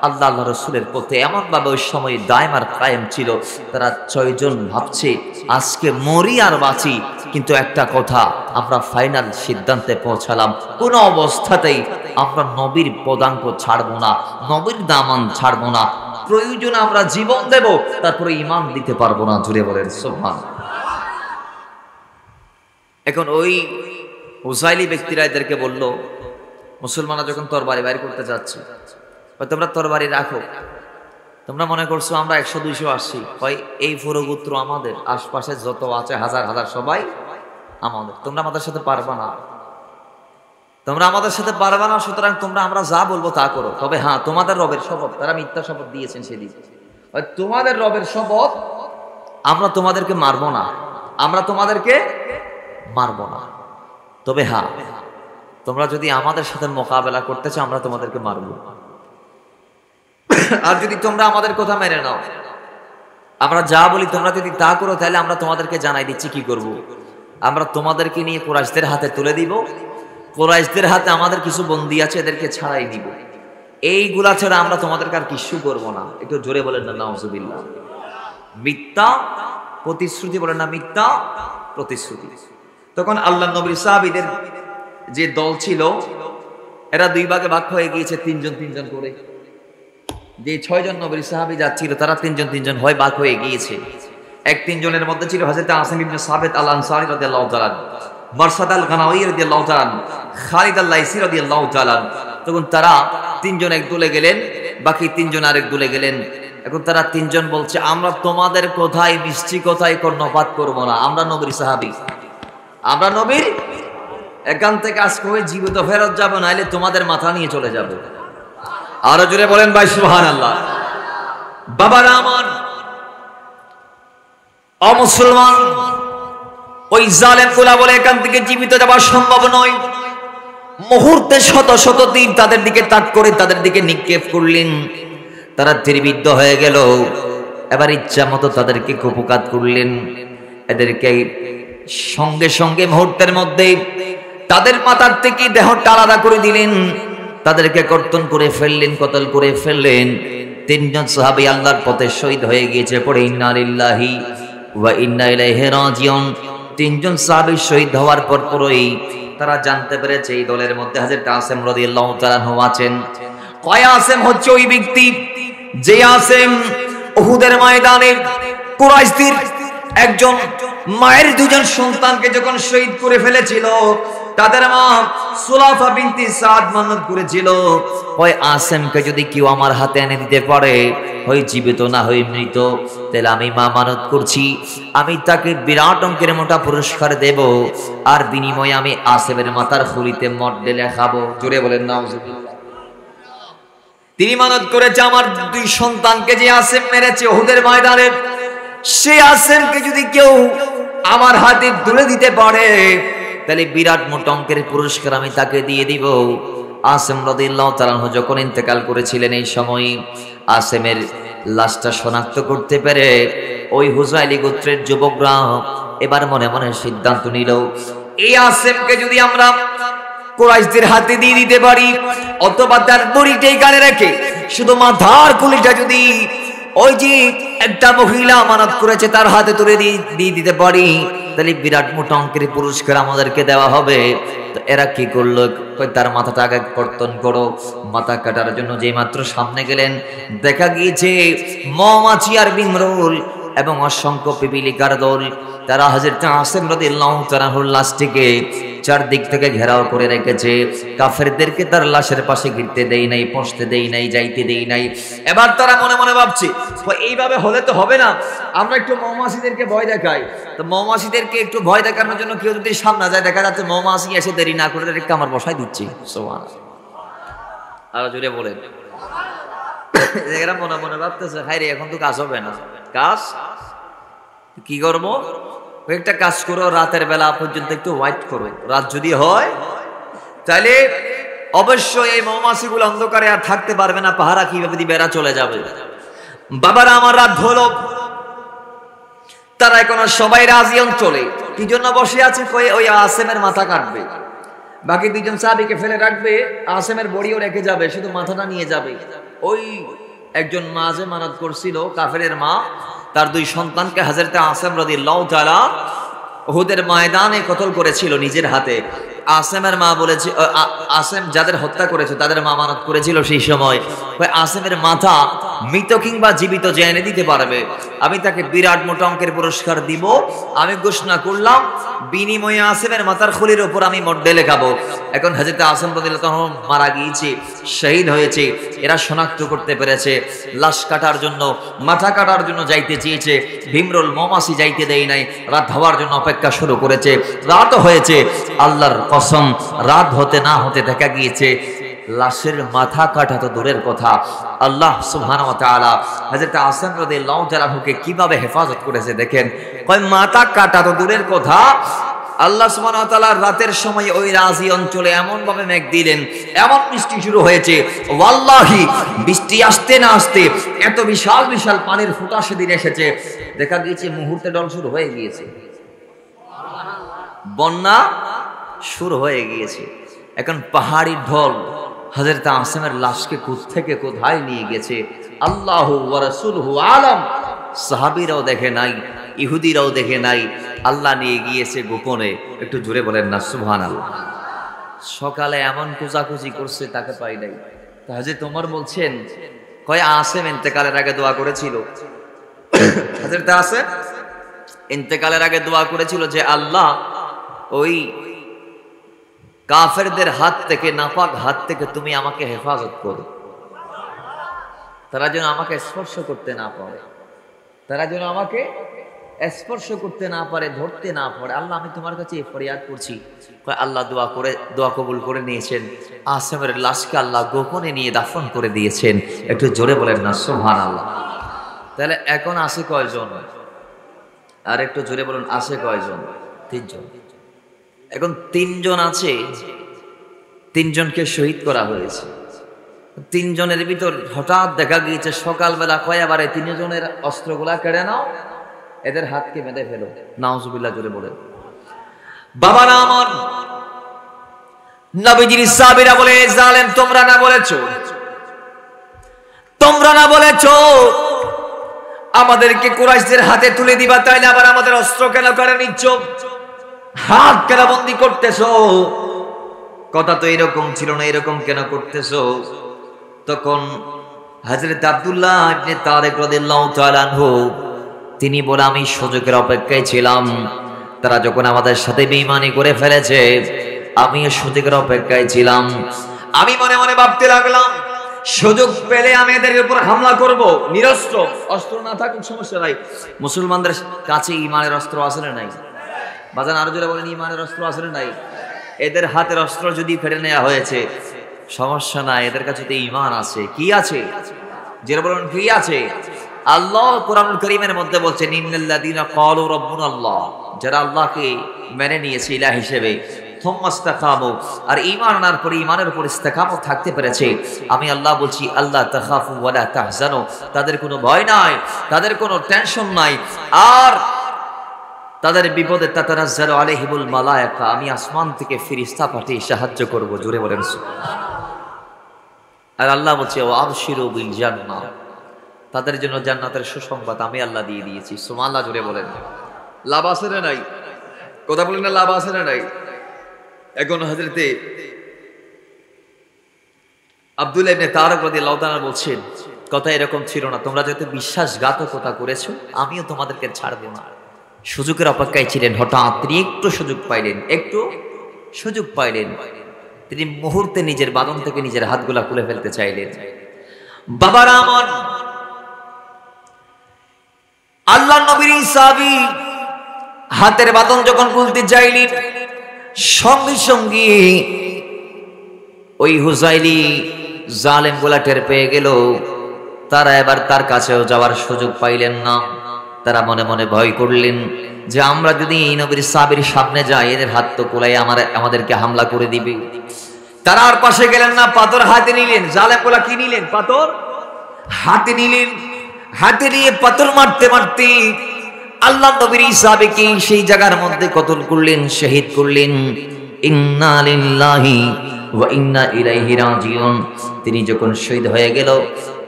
আল্লাহ রসুলের পথে এমনভাবে ওই সময় দায়েম আর কায়েম ছিল, তারা 6 জন ভাবছে আজকে মরি আর বাঁচি, কিন্তু একটা কথা, আমরা ফাইনাল সিদ্ধান্তে পৌঁছালাম, কোনো অবস্থাতেই আমরা নবীর পদাঙ্ক ছাড়বো না, নবীর দামান ছাড়বো না, প্রয়োজনে আমরা জীবন দেব, তারপরে ঈমান দিতে পারবো না। জুড়ে বলেন সুবহান। এখন ওই হুজাইলি ব্যক্তিরা এদেরকে বলল, মুসলমানরা যখন তরবারি বাইর করতে যাচ্ছে, তোমরা তরবারি রাখো, তোমরা মনে করছো আমরা 100-200 আসছি, হয় এই পুরো গোত্র আমাদের, আশপাশে যত আছে হাজার হাজার সবাই আমাদের, তোমরা আমাদের সাথে পারবা না, তোমরা আমাদের সাথে পারবা না, সুতরাং তোমরা আমরা যা বলবো তা করো, তবে হ্যাঁ তোমাদের রবের শপথ, তারা মিথ্যা শপথ দিয়েছেন সেদিন, তোমাদের রবের শপথ, আমরা তোমাদেরকে মারবো না, আমরা তোমাদেরকে মারবো না, তবে হ্যাঁ তোমরা যদি আমাদের সাথে মোকাবেলা করতে চাও আমরা তোমাদেরকে মারবো, আর যদি তোমরা আমাদের কথা মেনে নাও, আমরা যা বলি তোমরা যদি তা করো, তাহলে আমরা তোমাদেরকে জানাই দিচ্ছি কি করব, আমরা তোমাদেরকে নিয়ে কুরাইশদের হাতে তুলে দিব, কুরাইশদের হাতে আমাদের কিছু বন্দী আছে, এদেরকে ছাড়াই দিব, এইগুলা ছাড়া আমরা তোমাদেরকে আর কিছু করবো না। একটু জোরে বলেন না নাউজুবিল্লাহ। মিথ্যা প্রতিশ্রুতি, বলেন না মিথ্যা প্রতিশ্রুতি। তখন আল্লাহ নবীর সাহাবীদের যে দল ছিল, এরা 2 ভাগে ভাগ হয়ে গিয়েছে, 3 জন 3 জন করে। যে 6 জন নবীর সাহাবী যাচ্ছিল, তারা 3 জন 3 জন হয় ভাগ হয়ে গিয়েছে। 3 জনের মধ্যে ছিল হযরত আসিম ইবনে সাবিত আল আনসারী রাদিয়াল্লাহু তাআলা, মারসাদ আল গানাওয়ী রাদিয়াল্লাহু তাআলা, খালিদ আল লাইসি রাদিয়াল্লাহু তাআলা। তখন তারা 3 জন এক দলে গেলেন, বাকি 3 জন আরেক দলে গেলেন। এখন তারা 3 জন বলছে, আমরা তোমাদের কথায় মিষ্টি কথায় কর্ণপাত করব না, আমরা নবীর সাহাবী, আমরা নবীর, এখান থেকে আজকে হয়ে জীবিত ফেরত যাব, নাইলে তোমাদের মাথা নিয়ে চলে যাব। আরো জোরে বলেন ভাই সুবহানাল্লাহ। বাবারা আমার, অমুসলমান ওই জালেম গুলা বলে এখান থেকে জীবিত যাওয়া সম্ভব নয়। মুহূর্তে শত শত তীর তাদের দিকে তাক করে তাদের দিকে নিক্ষেপ করলেন, তারা তীরবিদ্ধ হয়ে গেল। এবার ইচ্ছা মতো তাদেরকে কুপকাত করলেন, এদেরকে সঙ্গে সঙ্গে মুহূর্তের মধ্যে তাদের মাথার থেকে দেহটা আলাদা করে দিলেন, তাদেরকে কর্তন করে ফেললেন, কতল করে ফেললেন। 3 জন সাহাবী আল্লাহর পথে শহীদ হয়ে গিয়েছে, পড়ে ইন্না লিল্লাহি ওয়া ইন্না ইলাইহি রাজিউন। 3 জন সাহাবী শহীদ হওয়ার পরই তারা জানতে পেরেছে এই দলের মধ্যে হযরত আসিম রাদিয়াল্লাহু তাআলা আছেন। কয় আসিম হচ্ছে ওই ব্যক্তি যে আসিম উহুদের ময়দানে কুরাইশদের একজন মায়ের 2 জন সন্তানকে যখন শহীদ করে ফেলেছিল, তাদের মা সুলাফা বিনতি সাদ মানত করেছিল, ওই আসিমকে যদি কেউ আমার হাতে এনে দিতে পারে, হয় জীবিত না হয় মৃত, তাহলে আমি মা মানত করছি আমি তাকে বিরাট অঙ্কের মোটা পুরস্কার দেব, আর বিনিময়ে আমি আসিমের মাথার খুলিতে মডেলে লেখাবো। জোরে বলেন নাউজুবিল্লাহ। তিনি মানত করেছে, আমার 2 সন্তানকে যে আসিম মেরেছে উহুদের ময়দানে, সেই আসিমকে যদি কেউ আমার হাতে তুলে দিতে পারে, তাহলে বিরাট মোটা অঙ্কের পুরস্কার আমি তাকে দিয়ে দিব। আসিম রাদিয়াল্লাহু তাআলা যখন ইন্তেকাল করেছিলেন, এই সময় আসিমের লাশটা শনাক্ত করতে পেরে ওই হুজাইলি গোত্রের যুবকরা এবার মনে মনে সিদ্ধান্ত নিল, এই আসিমকে যদি আমরা কুরাইশদের হাতে দিয়ে দিতে পারি, অথবা তার বড়িটাই গালে রেখে শুধু মাথার কুলিটা যদি ওই যে একটা মহিলা আমানত করেছে তার হাতে তুলে দিয়ে দিতে পারি, তাহলে বিরাট মোটা অঙ্কের পুরস্কার আমাদেরকে দেওয়া হবে। তো এরা কি করলো, তার মাথাটা আগে কর্তন করো। মাথা কাটার জন্য যে মাত্র সামনে গেলেন, দেখা গিয়েছে মৌমাছি আর বিমরুল এবং অসংখ্য পিপিলিকার দল, তারা হযরত আসিম রাদিয়াল্লাহু তাআলার লাশটিকে চারদিক থেকে ঘেরাও করে রেখেছে। কাফেরদেরকে তার লাশের পাশে ঘিরতে দেই নাই, পৌঁছতে দেই নাই, যাইতে দেই নাই। এবার তারা মনে মনে ভাবছে, এইভাবে হলে তো হবে না, আমরা একটু মৌমাছিদেরকে ভয় দেখাই। তো মৌমাছিদেরকে একটু ভয় দেখানোর জন্য কেউ যদি সামনে যায়, দেখা যাচ্ছে মৌমাছি এসে দেরি না করে কামড় বসাই দিচ্ছে। সুবহানাল্লাহ। আর জোরে বলেন। এরা মনে মনে ভাবতেছে হাই রে এখন তো কাজ হবে না, কাজ কি করবো, একটা কাজ করো, রাতের বেলা পর্যন্ত একটু ওয়াইট করো, রাত যদি হয় তাহলে অবশ্যই এই মৌমাছিগুলো অন্ধকারে আর থাকতে পারবে না, পাহারা কিভাবে দিয়ে বেড়া চলে যাবে। বাবারা আমার রাত হলো, তারা এখন সবাই রাজি অঞ্চলে কি জন্য বসে আছে, ওই আসেমের মাথা কাটবে, বাকি দুইজন সাহাবীকে ফেলে রাখবে, আসেমের বড়িও রেখে যাবে, শুধু মাথাটা নিয়ে যাবে। ওই একজন মা যে মানত করছিল, কাফেরের মা, তার দুই সন্তানকে হযরত আসেম রাদিয়াল্লাহু তাআলা উহুদের ময়দানে কতল করেছিল নিজের হাতে। আসেমের মা বলেছে, আসেম যাদের হত্যা করেছে তাদের মা মানত করেছিল সেই সময়, আসেমের মাথা মৃত কিংবা জীবিত যে এনে দিতে পারবে আমি তাকে বিরাট মোটা অঙ্কের পুরস্কার দিব। আমি ঘোষণা করলাম বিনিময়ে আসেমের মাথার খুলির উপর আমি মড্ডে লেখাবো। এখন হযরত আসেম রাদিয়াল্লাহু তাআলা মারা গিয়েছে, শহীদ হয়েছে, এরা শনাক্ত করতে পেরেছে। লাশ কাটার জন্য, মাথা কাটার জন্য যাইতে চেয়েছে, ভীমরুল মৌমাছি যাইতে দেয় নাই, রাত হওয়ার জন্য অপেক্ষা শুরু করেছে, রাত হয়েছে। আল্লাহর কসম, রাত হতে না হতে দেখা গিয়েছে লাশের মাথা কাটা তো দূরের কথা, আল্লাহ সুবহানাহু ওয়া তাআলা হযরত আসেম রাদিয়াল্লাহু তাআলাকে কিভাবে হেফাজত করেছে দেখেন। কয় মাথা কাটা তো দূরের কথা, আল্লাহ সুবহানাহু ওয়া তাআলা রাতের সময় ওই রাজি অঞ্চলে এমন ভাবে মেঘ দিলেন, এমন বৃষ্টি শুরু হয়েছে, ওয়াল্লাহি বৃষ্টি আসতে না আসতে এত বিশাল বিশাল পানির ফোঁটা সেদিন এসেছে, দেখা গিয়েছে মুহূর্তে ডল শুরু হয়ে গিয়েছে, বন্যা শুরু হয়ে গিয়েছে। এখন পাহাড়ি ঢল হযরত আসেমের লাশকে কোত্থেকে কোথায় নিয়ে গেছে আল্লাহু ওয়া রাসূলুহু আলাম। সাহাবীরাও দেখে নাই, ইহুদিরাও দেখে নাই, আল্লাহ নিয়ে গিয়েছে গোপনে। একটু জোরে বলেন না সুবহানাল্লাহ। সকালে এমন খোঁজাখুঁজি করছে তাকে পাই নাই। হযরত ওমর বলছেন, কয় আসেম ইন্তেকালের আগে দোয়া করেছিল, হযরত আসেম ইন্তেকালের আগে দোয়া করেছিল যে আল্লাহ ওই কাফেরদের হাত থেকে, নাপাক হাত থেকে তুমি আমাকে হেফাজত করো, তারা যেন আমাকে স্পর্শ করতে না পারে, তারা যেন আমাকে স্পর্শ করতে না পারে, ধরতে না পারে। আল্লাহ আমি তোমার কাছে ফরিয়াদ করছি। আল্লাহ দোয়া কবুল করে নিয়েছেন। আসেমের লাশকে আল্লাহ গোপনে নিয়ে দাফন করে দিয়েছেন। একটু জোরে বলেন না সুবহানাল্লাহ। তাহলে এখন আছে কয়জন? আর একটু জোরে বলুন, আছে কয়জন? তিনজন। এখন তিনজন আছে, তিনজনকে শহীদ করা হয়েছে। তিনজনের ভিতর হঠাৎ দেখা গিয়েছে সকালবেলা কয়াবারে তিনজনের অস্ত্রগুলা কেড়ে নাও, এদের হাতকে বেঁধে ফেলো। নাউজুবিল্লাহ জোরে বলেন। বাবারা আমার, নবীজির সাহাবীরা বলে, জালেম তোমরা না বলেছো, তোমরা না বলেছো আমাদেরকে কুরাইশদের হাতে তুলে দিবা, তাইলে আবার আমাদের অস্ত্র কেন কেড়ে নিচ্ছ, হাত কেন বন্দী করতেছো? কথা তো এরকম ছিল না, এরকম কেন করতেছো? তখন হযরত আব্দুল্লাহ ইবনে তারিক রাদিয়াল্লাহু তাআলা আনহু তিনি বলে, আমি সুযোগের অপেক্ষায় ছিলাম, তারা যখন আমাদের সাথে বেঈমানি করে ফেলেছে আমি সুযোগের অপেক্ষায় ছিলাম। আমি মনে মনে ভাবতে লাগলাম সুযোগ পেলে আমি এদের উপর হামলা করব, নিরস্ত্র, অস্ত্র না থাকুক সমস্যা নাই। মুসলমানদের কাছে ঈমানের অস্ত্র আছে না নাই? বাজান আরো জোরে বলেন, ঈমানের অস্ত্র আছে না নাই? এদের হাতের অস্ত্র যদি ফেলে নেওয়া হয়েছে সমস্যা নাই, এদের কাছে তো ঈমান আছে। কি আছে? যারা বলেন কি আছে? আল্লাহ কোরআনুল কারীমের মধ্যে বলছেন, ইন্নাল্লাযীনা ক্বালু রাব্বুনাল্লাহ, যারা আল্লাহকে মেনে নিয়েছে ইলাহ হিসেবে, থুম্মা ইসতাকামু, আর ঈমান আনার পরে ঈমানের উপর ইস্তেকামত থাকতে পেরেছে, আমি আল্লাহ বলছি আল্লাহ তাখাফু ওয়ালা তাহজানু, তাদের কোনো ভয় নাই, তাদের কোনো টেনশন নাই, আর তাদের বিপদে তাতানাজ্জালু আলাইহিমুল মালায়েকা, আমি আসমান থেকে ফেরেশতা পাঠিয়ে সাহায্য করব। জোরে বলেন সুবহানাল্লাহ। আর আল্লাহ বলছে ওয়াবশিরু বিল জান্নাহ, তাদের জন্য জান্নাতের সুসংবাদ আমি আল্লাহ দিয়ে দিয়েছি। সুবহানাল্লাহ জোরে বলেন। লাভ আছে না নাই? কথা বলেন না, লাভ আছে না নাই? এখন হযরতে আব্দুল্লাহ ইবনে তারিক রাদিয়াল্লাহু তাআলা বলছেন, কথা এরকম ছিল না, তোমরা যেহেতু বিশ্বাসঘাতকতা করেছো আমিও তোমাদেরকে ছাড়বো না। সুযোগের অপেক্ষায় ছিলেন, হঠাৎ তিনি একটু সুযোগ পাইলেন, একটু সুযোগ পাইলেন, তিনি মুহূর্তে নিজের বাঁধন থেকে নিজের হাতগুলা খুলে ফেলতে চাইলেন। বাবারা আমার, আল্লাহ নবীর সাহাবী হাতের বাঁধন যখন খুলতে চাইলেন, সঙ্গে সঙ্গে ওই হুজাইলি জালেম গোলা টের পেয়ে গেল, তারা এবার তার কাছেও যাওয়ার সুযোগ পাইলেন না। তারা মনে মনে ভয় করলেন যে আমরা যদি এই নবীর সাহাবীর সামনে যাই, এদের হাত তো কোলাই আমাদেরকে হামলা করে দিবে। তারা আর পাশে গেলেন না, পাথর হাতে নিলেন। জালেমগুলা কি নিলেন? পাথর হাতে নিলেন। হাতে নিয়ে পাথর মারতে মারতে আল্লাহ নবীর সাহাবীকে সেই জায়গার মধ্যে কতল করলেন, শহীদ করলেন। ইন্না লিল্লাহি ওয়া ইন্না ইলাইহি রাজিউন। তিনি যখন শহীদ হয়ে গেল,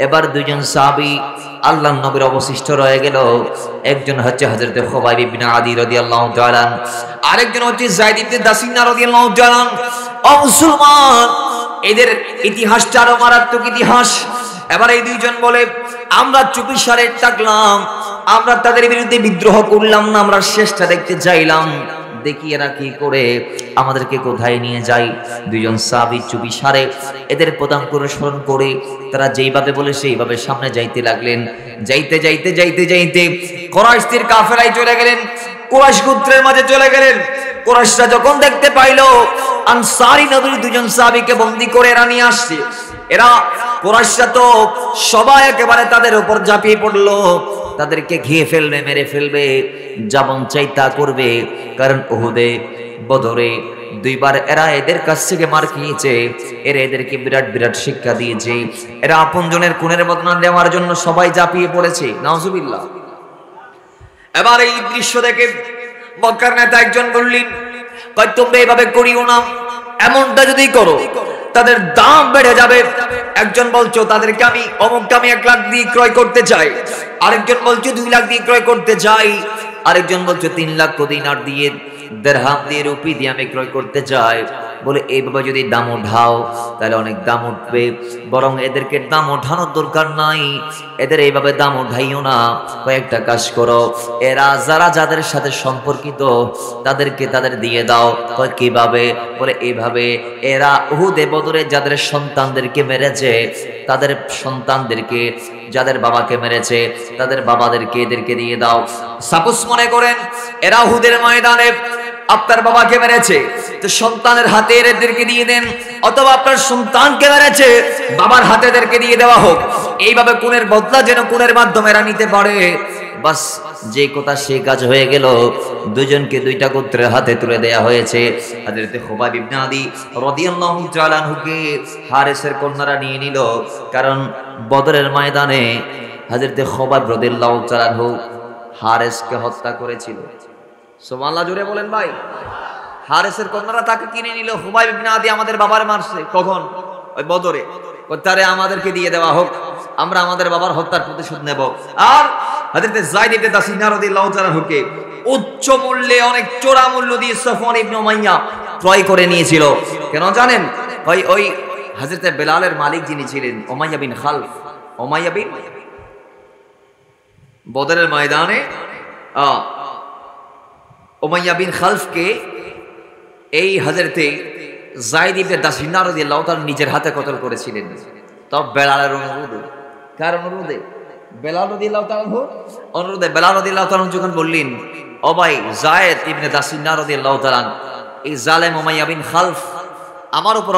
এবার দুইজন সাহাবী আল্লাহর নবীর অবশিষ্ট রয়ে গেল। একজন হচ্ছে হযরত খুবাইব ইবনে আদি রাদিয়াল্লাহু তাআলা, আরেকজন হচ্ছে যায়েদ ইবনে দাসিনা রাদিয়াল্লাহু তাআলা। ও মুসলমান, এদের ইতিহাসটা আরো মারাত্মক ইতিহাস। এবার এই দুইজন বলে, আমরা চুপি সারে থাকলাম, আমরা তাদের বিরুদ্ধে বিদ্রোহ করলাম না, আমরা শেষটা দেখতে চাইলাম, দেখি এরা কি করে, আমাদেরকে কোথায় নিয়ে যায়। দুইজন সাহাবী চুপি সারে এদের পদাঙ্ক অনুসরণ করে তারা যেইভাবে বলে সেইভাবে সামনে যাইতে লাগলেন। যাইতে যাইতে যাইতে যাইতে কুরাইশদের কাফেলায় চলে গেলেন, কুরাইশ গোত্রের মাঝে চলে গেলেন। কুরাইশরা যখন দেখতে পাইলো আনসারী নবীর দুজন সাহাবীকে বন্দী করে এরা নিয়ে আসছে, এরা কুরাইশরা তো সবাই একেবারে তাদের উপর ঝাঁপিয়ে পড়লো, তাদেরকে ঘিয়ে ফেলবে, মেরে ফেলবে, যেমন চাই তা করবে। কারণ উহুদে, বদরে দুইবার এরা এদের কাছ থেকে মার খেয়েছে, এরা এদেরকে বিরাট বিরাট শিক্ষা দিয়েছে। এরা আপনজনের খুনের বদলা নেওয়ার জন্য সবাই ঝাঁপিয়ে পড়েছে। নাউজুবিল্লাহ। এবার এই দৃশ্য দেখে মক্কার নেতা একজন বললেন, তোমরা এইভাবে করিও না, এমনটা যদি করো তাদের দাম বেড়ে যাবে। একজন বলছো তাদেরকে আমি অমুককে আমি 1 লাখ দিয়ে ক্রয় করতে চাই, আরেকজন বলছো 2 লাখ দিয়ে ক্রয় করতে চাই, আরেকজন বলছো 3 লাখ দিনার দিয়ে, দিরহাম দিয়ে, রুপি দিয়ে আমি ক্রয় করতে চাই। বলে এইভাবে যদি দাম ওঠাও তাহলে অনেক দাম উঠবে, বরং এদেরকে দাম ওঠানোর দরকার নাই, এদের এইভাবে দাম উঠাইও না। কয়েকটা কাজ করো, এরা যারা যাদের সাথে সম্পর্কিত তাদেরকে তাদের দিয়ে দাও। কিভাবে? বলে এইভাবে, এরা উহুদে বদরে যাদের সন্তানদেরকে মেরেছে তাদের সন্তানদেরকে, যাদের বাবাকে মেরেছে তাদের বাবাদেরকে এদেরকে দিয়ে দাও। সাপোজ মনে করেন এরা উহুদের ময়দানে আপনার বাবাকে মেরেছে, তো সন্তানের হাতে এদেরকে দিয়ে দেন, অথবা আপনার সন্তানকে মেরেছে বাবার হাতে এদেরকে দিয়ে দেওয়া হোক। এইভাবে খুনের বদলা যেন খুনের মাধ্যমে এরা নিতে পারে। বাস, যে কথা সেই কাজ হয়ে গেল। দুজনকে দুইটা গোত্রের হাতে তুলে দেয়া হয়েছে। হযরত খুবাইব ইবনে আদি রাদিয়াল্লাহু তাআলা আনহুকে হারেসের কন্যারা নিয়ে নিল, কারণ বদরের ময়দানে হযরত খুবাইব রাদিয়াল্লাহু তাআলা আনহু হারেসকে হত্যা করেছিল। সুবহানাল্লাহ, জোরে বলেন ভাই। হারেসের কন্যারা তাকে কিনে নিল। খুবাইব ইবনে আদি আমাদের বাবার মারছে, কখন? ওই বদরে। তারে আমাদেরকে দিয়ে দেওয়া হোক, আমরা আমাদের বাবার হত্যার প্রতিশোধ নেব। আর হযরত যায়েদ ইবনে দাসিনা রাদিয়াল্লাহু তাআলা আনহুকে উচ্চ মূল্যে, অনেক চোরা মূল্য দিয়ে সফওয়ান ইবনে উমাইয়া ক্রয় করে নিয়েছিল। কেন জানেন? ওই হযরত বেলালের মালিক যিনি ছিলেন উমাইয়া বিন খালফ, উমাইয়া বিন, বদরের ময়দানে উমাইয়া বিন খালফকে এই হযরত যায়েদ ইবনে দাসিনা রাদিয়াল্লাহু তাআলা নিজের হাতে কতল করেছিলেন। তবে বেলালের অনুরোধে। কার অনুরোধে? বেলাল রাদিয়াল্লাহু তাআলা অনুরোধে। বেলাল রাদিয়াল্লাহু তাআলা যখন বললেন, ও ভাই যায়েদ ইবনে দাসিনা রাদিয়াল্লাহু তাআলা, এই জালেম উমাইয়া বিন খালফ আমার উপর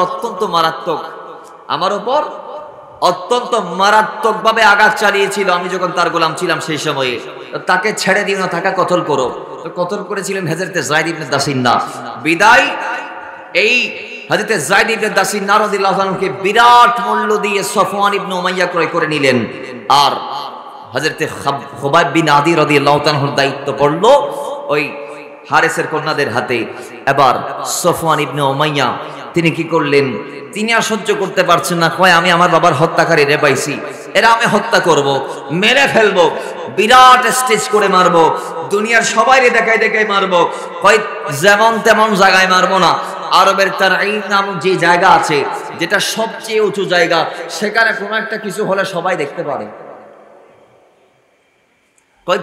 অত্যন্ত মারাত্মকভাবে আঘাত চালিয়েছিল, আমি যখন তার গোলাম ছিলাম সেই সময়ে, তাকে ছেড়ে দিও না, তাকে কতল করো। তো কতল করেছিলেন হযরত যায়েদ ইবনে দাসিনা। বিদায় এই হযরত যায়েদ ইবনে দাসিনা রাদিয়াল্লাহু তাআলাকে বিরাট মূল্য দিয়ে সফওয়ান ইবনে উমাইয়া ক্রয় করে নিলেন। আর হযরত খুবাইব বিন আদি রাদিয়াল্লাহু তাআলার দায়িত্ব পড়ল ওই হারেসের কন্যাদের হাতে। এবার সফওয়ান ইবনে উমাইয়া তিনি কি করলেন? তিনি আর সহ্য করতে পারছেন না, কয় আমি আমার বাবার হত্যাকারী রে পাইছি, এরা আমি হত্যা করব, মেরে ফেলবো, বিরাট স্টেজ করে মারবো, দুনিয়ার সবাইরে দেখাই দেখাই মারবো। কয় যেমন তেমন জায়গায় মারবো না, আরবের তারঈন নামক যে জায়গা আছে, যেটা সবচেয়ে উঁচু জায়গা, সেখানে কোনো একটা কিছু হলে সবাই দেখতে পারে।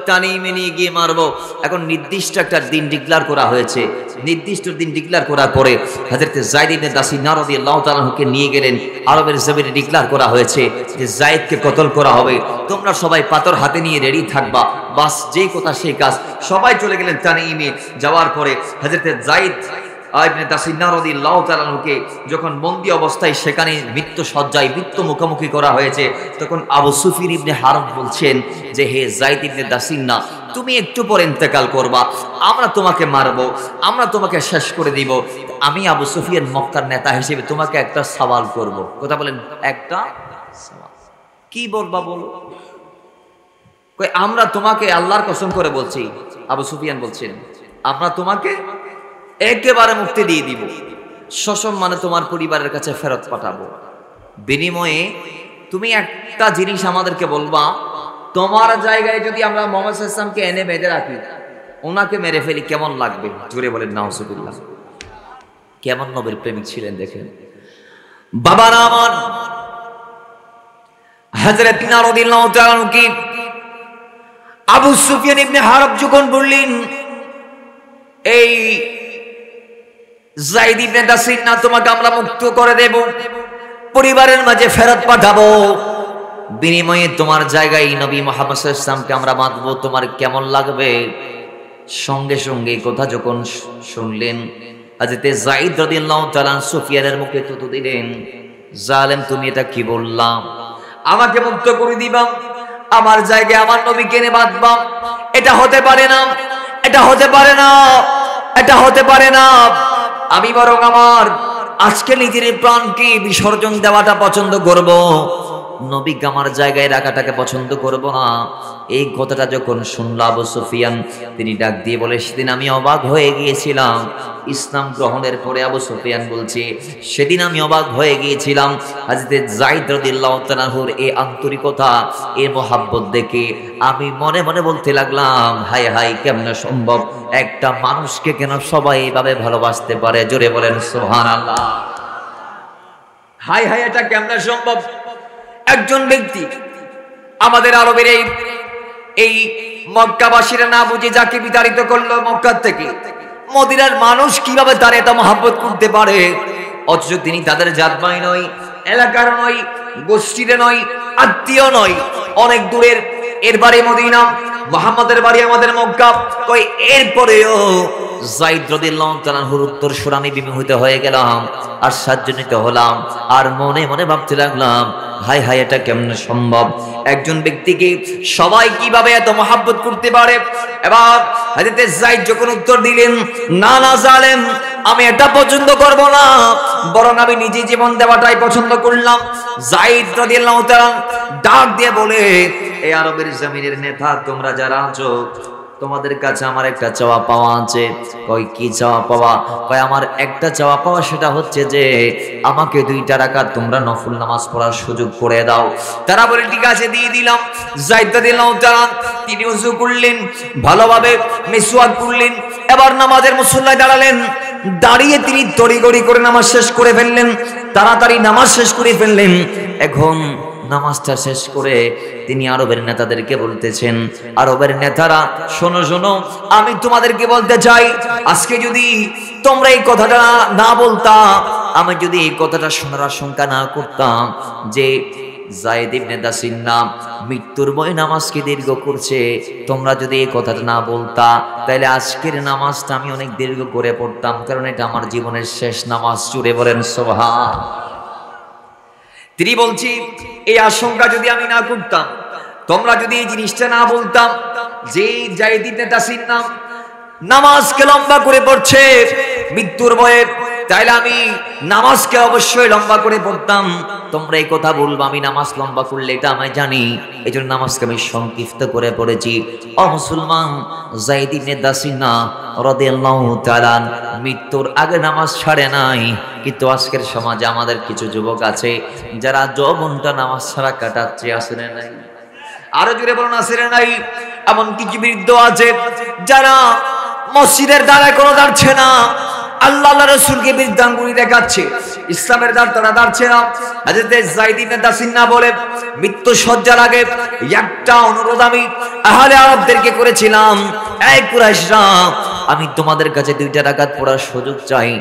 টানিয়ে নিয়ে গিয়ে মারবো। এখন নির্দিষ্ট একটা দিন ডিক্লার করা হয়েছে। নির্দিষ্ট দিন ডিক্লার করার পরে হযরত যায়েদ ইবনে দাসিনা রাদিয়াল্লাহু তাআলা আনহুকে নিয়ে গেলেন। আরবের জমিনে ডিক্লার করা হয়েছে যে যায়েদকে কতল করা হবে, তোমরা সবাই পাথর হাতে নিয়ে রেডি থাকবা। বাস, যে কথা সেই কাজ। সবাই চলে গেলেন তানঈমে। যাওয়ার পরে হযরত যায়েদ ইবনে দাসিনা রাদিয়াল্লাহু তাআলা আনহুকে যখন বন্দী অবস্থায় সেখানে মৃত্যু সজ্জায় মৃত্যু মুখোমুখি করা হয়েছে, তখন আবু সুফিয়ান ইবনে হারব বলছেন যে হে যায়েদ ইবনে দাসিনা, তুমি একটু পরে ইন্তেকাল করবা, আমরা তোমাকে মারবো, আমরা তোমাকে শেষ করে দিব। আমি আবু সুফিয়ান মক্কার নেতা হিসেবে তোমাকে একটা সওয়াল করব। কথা বলেন, একটা সওয়াল। কি বলবা বলো? কই আমরা তোমাকে আল্লাহর কসম করে বলছি, আবু সুফিয়ান বলছেন আমরা তোমাকে একেবারে মুক্তি দিয়ে দিব, সসম্মানে তোমার পরিবারের কাছে ফেরত পাঠাবো। বিনিময়ে তুমি একটা জিনিস আমাদেরকে বলবা, তোমার জায়গায় যদি আমরা মুহাম্মদ সাল্লাল্লাহু আলাইহি ওয়াসাল্লামকে এনে বেঁধে রাখি, ওনাকে মেরে ফেলি, কেমন লাগবে? জোরে বলেন নাউজুবিল্লাহ। কেমন নবীর প্রেমিক ছিলেন দেখেন। বাবারা আমার, হযরত তিনা রাদিয়াল্লাহু তাআলা আনহু কি আবু সুফিয়ান ইবনে হারব যখন বললেন এই যায়েদ ইবনে দাসিনা তোমাকে আমরা মুক্ত করে দেব, পরিবারের মাঝে ফেরত পাঠাবো, বিনিময়ে তোমার জায়গায় নবী মুহাম্মদ সাল্লাল্লাহু আলাইহি ওয়াসাল্লামকে আমরা বাঁধবো, তোমার কেমন লাগবে? সঙ্গে সঙ্গে কথা যখন শুনলেন, হযরত যায়েদ রাদিয়াল্লাহু তাআলা সুফিয়ানের মুখে থুতু দিলেন, জালেম তুমি এটা কি বললাম? আমাকে মুক্ত করে দিবা, আমার জায়গায় আমার নবীকে এনে বাঁধবা? এটা হতে পারে না, এটা হতে পারে না, এটা হতে পারে না। আমি বরং আমার আজকে নিজের প্রাণকে বিসর্জন দেওয়াটা পছন্দ করব, নবীকে আমার জায়গায় রাখাটাকে পছন্দ করব না। এই কথাটা যখন শুনল আবু সুফিয়ান, তিনি ডাক দিয়ে বলে, সেদিন আমি অবাক হয়ে গিয়েছিলাম। ইসলাম গ্রহণের পরে আবু সুফিয়ান বলছে, সেদিন আমি অবাক হয়ে গিয়েছিলাম হযরত যায়েদ রাদিয়াল্লাহু তাআলা আনহুর এই আন্তরিকতা, এই মহব্বত দেখে আমি মনে মনে বলতে লাগলাম, হায় হায় কেমনে সম্ভব একটা মানুষকে কেন সবাই এইভাবে ভালোবাসতে পারে? জোরে বলেন সুবহানাল্লাহ। হায় হায়, এটা কেমনে সম্ভব? একজন ব্যক্তি আমাদের আরবের এই মক্কাবাসীরা না বুঝে যাকে বিতাড়িত করলো মক্কা থেকে, মদিনার মানুষ কিভাবে তার এত মহব্বত করতে পারে? অথচ তিনি তাদের জাত ভাই নয়, এলাকার নয়, গোষ্ঠীর নয়, আত্মীয় নয়, অনেক দূরের। এর বাড়ি মদিনা, মুহাম্মাদের বাড়ি আমাদের মক্কা। কই এরপরেও যায়েদ রাদিয়াল্লাহু তাআলা আনহুর উত্তর সুর আমি বিমোহিত হয়ে গেলাম, আর সাজ্জনিত হলাম, আর মনে মনে ভাবতে লাগলাম, হায় হায় এটা কেমনে সম্ভব? একজন ব্যক্তিকে সবাই কিভাবে এত মহব্বত করতে পারে? এবার হযরত যায়েদ যখন উত্তর দিলেন, না না জালেম, আমি এটা পছন্দ করব না, বরং আমি নিজে জীবন দেওয়াটাই পছন্দ করলাম। যায়েদ রাদিয়াল্লাহু তাআলা ডাক দিয়ে বলে, এই আরবের জমিনের নেতা তোমরা যারা আছো, তোমাদের কাছে আমার একটা চাওয়া পাওয়া আছে। কই কি চাওয়া পাওয়া? কই আমার একটা চাওয়া পাওয়া, সেটা হচ্ছে যে আমাকে 2টা রাকাত তোমরা নফল নামাজ পড়ার সুযোগ করে দাও। তারা বলে ঠিক আছে, দিয়ে দিলাম। যায়েদ রাদিয়াল্লাহু তাআলা তিনি ওযু করলেন, ভালোভাবে মিসওয়াক করলেন, এবার নামাজের মুসল্লায় দাঁড়ালেন। দাঁড়িয়ে তিনি তড়িঘড়ি করে নামাজ শেষ করে ফেললেন, তাড়াতাড়ি নামাজ শেষ করে ফেললেন। এখন নামাজটা শেষ করে তিনি আরবের নেতাদেরকে বলতেছেন, আরবের নেতারা শোনো শোনো, আমি তোমাদেরকে বলতে চাই, আজকে যদি তোমরা এই কথাটা না বলতা, আমি যদি এই কথাটা শোনার আশঙ্কা না করতাম যে যায়েদ ইবনে দাসিনা মৃত্যুর ভয়ে নামাজকে দীর্ঘ করছে, তোমরা যদি এই কথাটা না বলতা, তাহলে আজকের নামাজটা আমি অনেক দীর্ঘ করে পড়তাম, কারণ এটা আমার জীবনের শেষ নামাজ। জুড়ে বলেন সুবহান। তিনি বলছি, এই আশঙ্কা যদি আমি না করতাম, তোমরা যদি এই জিনিসটা না বলতাম যে যায়েদ ইবনে দাসিনা নামাজকে লম্বা করে পড়ছে মৃত্যুর ভয়ে, তাইলে আমি নামাজকে অবশ্যই লম্বা করে পড়তাম। তোমরা এই কথা বলবো আমি নামাজ লম্বা করলে, এটা আমি জানি, এই জন্য নামাজকে আমি সংক্ষিপ্ত করে পড়েছি। ও মুসলমান, যায়েদ ইবনে দাসিনা রাদিয়াল্লাহু তাআলা মৃত্যুর আগে নামাজ ছাড়ে নাই, কিন্তু আজকের সমাজে আমাদের কিছু যুবক আছে যারা যৌবনটা নামাজ ছাড়া কাটাচ্ছে, আছে না নাই? আরো জোরে বলুন, আছে না নাই? এমন কিছু বৃদ্ধ আছে যারা মসজিদের দ্বারা কোনো দাঁড়ছে না, আল্লাহ রাসূলকে বৃদ্ধাঙ্গুলি দেখাচ্ছে, ইসলামের দ্বার তারা দাঁড়ছে না। হযরত যায়েদ ইবনে দাসিনা বলে, মৃত্যু শয্যার আগে একটা অনুরোধ আমি আহলে আরবদেরকে করেছিলাম, এই কুরাইশরা আমি তোমাদের কাছে 2টা রাকাত পড়ার সুযোগ চাই।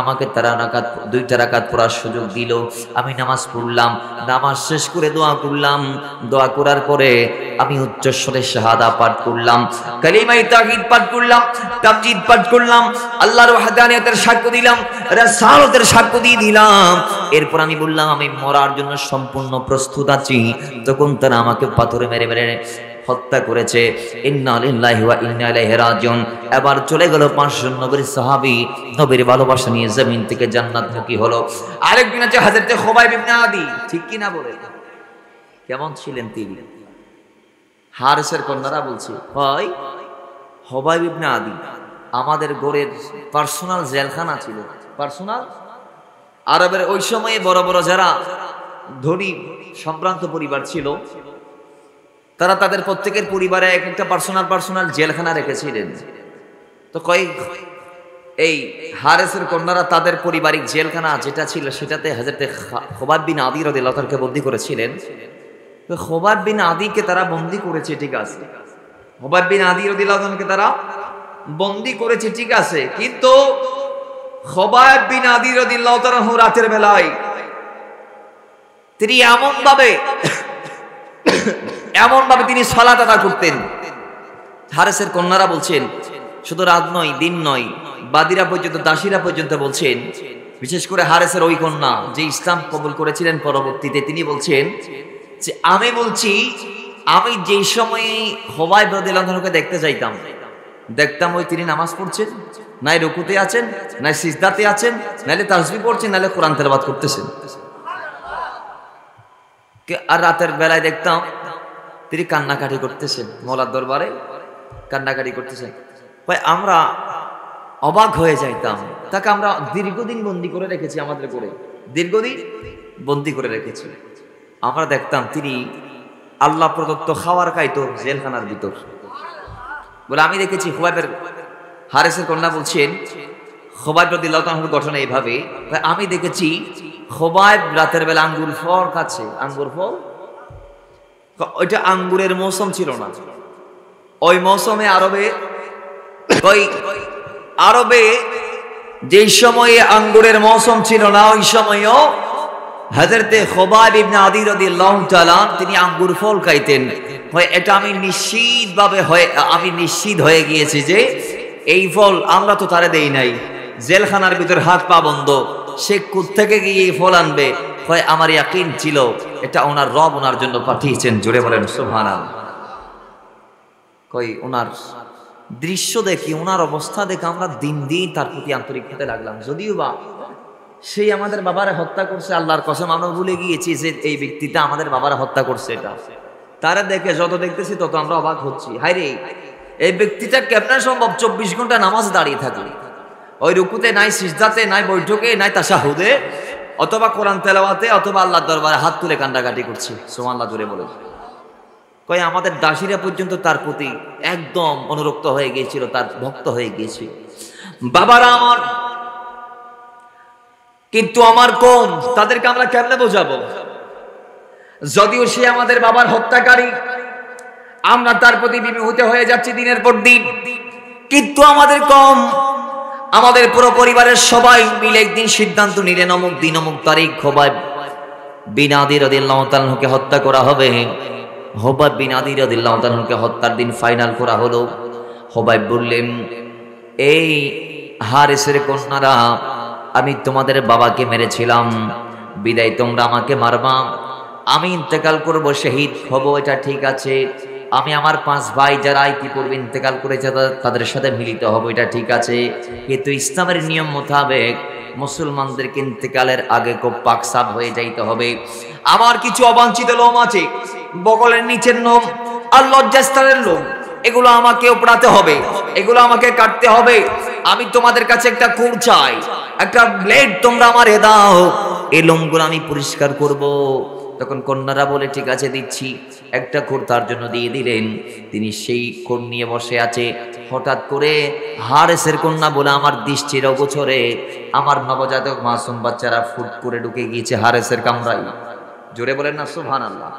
আমাকে তারা 2টা রাকাত পড়ার সুযোগ দিল। আমি নামাজ পড়লাম, নামাজ শেষ করে দোয়া করলাম। দোয়া করার পরে আমি উচ্চস্বরে শাহাদা পাঠ করলাম, কালিমায়ে তাওহীদ পাঠ করলাম, তামজিদ পাঠ করলাম, আল্লাহর ওয়াহদানিয়তের সাক্ষ্য দিলাম, রাসালাতের সাক্ষ্য দিয়ে দিলাম। এরপর আমি বললাম আমি মরার জন্য সম্পূর্ণ প্রস্তুত আছি। তখন তারা আমাকে পাথরে মেরে মেরে হত্যা করেছে। ইন্না লিল্লাহি ওয়া ইন্না ইলাইহি রাজিউন। এবার চলে গেল 500 নবীর সাহাবী, নবীর ভালোবাসা নিয়ে জমিন থেকে জান্নাতমুখী হলো। আরেকদিন আছে হযরতে খুবাইব ইবনে আদি, ঠিক কি না বলে? কেমন ছিলেন তিনি? হারেসের কন্যারা বলছে, ভাই খুবাইব ইবনে আদি আমাদের গোরের পার্সোনাল জেলখানা ছিল। পার্সোনাল, আরবের ওই সময়ে বড় বড় যারা ধনী সম্ভ্রান্ত পরিবার ছিল, তারা তাদের প্রত্যেকের পরিবারে এক একটা পার্সোনাল জেলখানা রেখেছিলেন। তো এই হারেসের কন্যারা তাদের পারিবারিক জেলখানা যেটা ছিল সেটাতে হযরতে খুবাইব বিন আদি রাদিয়াল্লাহু তাআলাকে বন্দী করেছিলেন। তো খুবাইব বিন আদিকে তারা বন্দী করেছে, ঠিক আছে, খুবাইব বিন আদি রাদিয়াল্লাহু তাআলাকে তারা বন্দী করেছে, ঠিক আছে, কিন্তু খুবাইব বিন আদি রাদিয়াল্লাহু তাআলা রাতের বেলায় তিনি এমন ভাবে তিনি সালাত আদা করতেন। হারেসের কন্যারা বলছেন শুধু রাত নয়, দিন নয়, বাদীরা পর্যন্ত, দাসীরা পর্যন্ত বলছেন, বিশেষ করে হারেসের ওই কন্যা যে ইসলাম কবুল করেছিলেন পরবর্তীতে, তিনি বলছেন যে আমি বলছি আমি যেই সময়ে খুবাইব রাদিয়াল্লাহু আনহুকে দেখতে যাইতাম, দেখতাম ওই তিনি নামাজ পড়ছেন, নাই রুকুতে আছেন, নাই সিজদাতে আছেন, নাইলে তাসবিহ পড়ছেন, নাইলে কোরআন তেলাওয়াত করতেছেন। আর রাতের বেলায় দেখতাম তিনি কান্নাকাটি করতেছেন, মওলার দরবারে কান্নাকাটি করতেছেন। ভাই আমরা অবাক হয়ে যাইতাম। তাকে আমরা দীর্ঘদিন বন্দী করে রেখেছি, আমাদের করে দীর্ঘদিন বন্দী করে রেখেছি। আমরা দেখতাম তিনি আল্লাহ প্রদত্ত খাওয়ার খাইতো জেলখানার ভিতর। বলে আমি দেখেছি খুবাইবের, হারেসের কন্যা বলছেন খুবাইব রাদিয়াল্লাহু তাআলার ঘটনা এইভাবে, আমি দেখেছি খুবাইব রাতের বেলা আঙ্গুর ফল খাচ্ছে। আঙ্গুর ফল, ওইটা আঙ্গুরের মৌসুম ছিল না ওই মৌসুমে। আরবে যেই সময়ে আঙ্গুরের মৌসুম ছিল না ওই সময়ও হযরতে খুবাইব ইবনে আদি রাদিয়াল্লাহু তাআলা তিনি আঙ্গুর ফল খাইতেন। এটা আমি নিশ্চিত হয়ে গিয়েছি যে এই ফল আমরা তো তারে দেই নাই, জেলখানার ভিতর হাত পা বন্ধ, সে কোত্থেকে গিয়ে এই ফল আনবে? আমার ইয়াকিন ছিল এটা ওনার রব ওনার জন্য পাঠিয়েছেন। জোরে বলেন সুবহানাল্লাহ। ওনার দৃশ্য দেখি, ওনার অবস্থা দেখে আমরা দিন দিন তার প্রতি আন্তরিক হতে লাগলাম। যদিও বা সেই আমাদের বাবারে হত্যা করছে, আল্লাহর কসম আমরা ভুলে গিয়েছি যে এই ব্যক্তিটা আমাদের বাবারে হত্যা করছে। এটা তারা দেখে যত দেখতেছি তত আমরা অবাক হচ্ছি। হায়রে, এই ব্যক্তিটা কেমনে সম্ভব 24 ঘন্টা নামাজ দাঁড়িয়ে থাকে, ওই রুকুতে নাই, সিজদাতে নাই, বৈঠকে নাই, তাশাহুদে অথবা কোরআন তেলাওয়াতে অথবা আল্লাহর দরবারে হাত তুলে কান্নাকাটি করছে। সুবহানাল্লাহ জোরে বলে। আমাদের দাসীরা পর্যন্ত তার প্রতি একদম অনুরক্ত হয়ে গিয়েছিল, তার ভক্ত হয়ে গিয়েছিল। বাবারা আমার, কিন্তু আমার কম, তাদেরকে আমরা কেমনে বোঝাবো? যদিও সে আমাদের বাবার হত্যাকারী, আমরা তার প্রতি বিমোহিত হয়ে যাচ্ছি দিনের পর দিন, কিন্তু আমাদের কম। আমাদের পুরো পরিবারের সবাই মিলে একদিন সিদ্ধান্ত নিলেন অমুক দিন অমুক তারিখ খুবাইব বিন আদি রাদিয়াল্লাহু তাআলাকে হত্যা করা হবে। খুবাইব বিন আদি রাদিয়াল্লাহু তাআলাকে হত্যার দিন ফাইনাল করা হলো। খুবাইব বললেন, এই হারেসের কন্যারা, আমি তোমাদের বাবাকে মেরেছিলাম, বিদায় তোমরা আমাকে মারবা, আমি ইন্তেকাল করব, শহীদ হব, এটা ঠিক আছে। আমি আমার 5 ভাই যারা ইতিপূর্বে ইন্তেকাল করেছে তাদের সাথে মিলিত হব, এটা ঠিক আছে। কিন্তু ইসলামের নিয়ম মোতাবেক মুসলমানদেরকে ইন্তেকালের আগে খুব পাকসাফ হয়ে যাইতে হবে। আমার কিছু অবাঞ্ছিত লোম আছে, বগলের নিচের লোম আর লজ্জাস্থানের লোম, এগুলো আমাকে উপড়াতে হবে, এগুলো আমাকে কাটতে হবে। আমি তোমাদের কাছে একটা কুর চাই, একটা ব্লেড তোমরা আমারে দাও, এই লোমগুলো আমি পরিষ্কার করব। তখন কন্যারা বলে ঠিক আছে দিচ্ছি। একটা খোর তার জন্য দিয়ে দিলেন, তিনি সেই খোর নিয়ে বসে আছে। হঠাৎ করে হারেসের কন্যা বলে আমার দৃষ্টির অগোচরে আমার নবজাতক মাসুম বাচ্চারা ফুট করে ঢুকে গিয়েছে হারেসের কামরায়। জোরে বলেন না সুবহানাল্লাহ।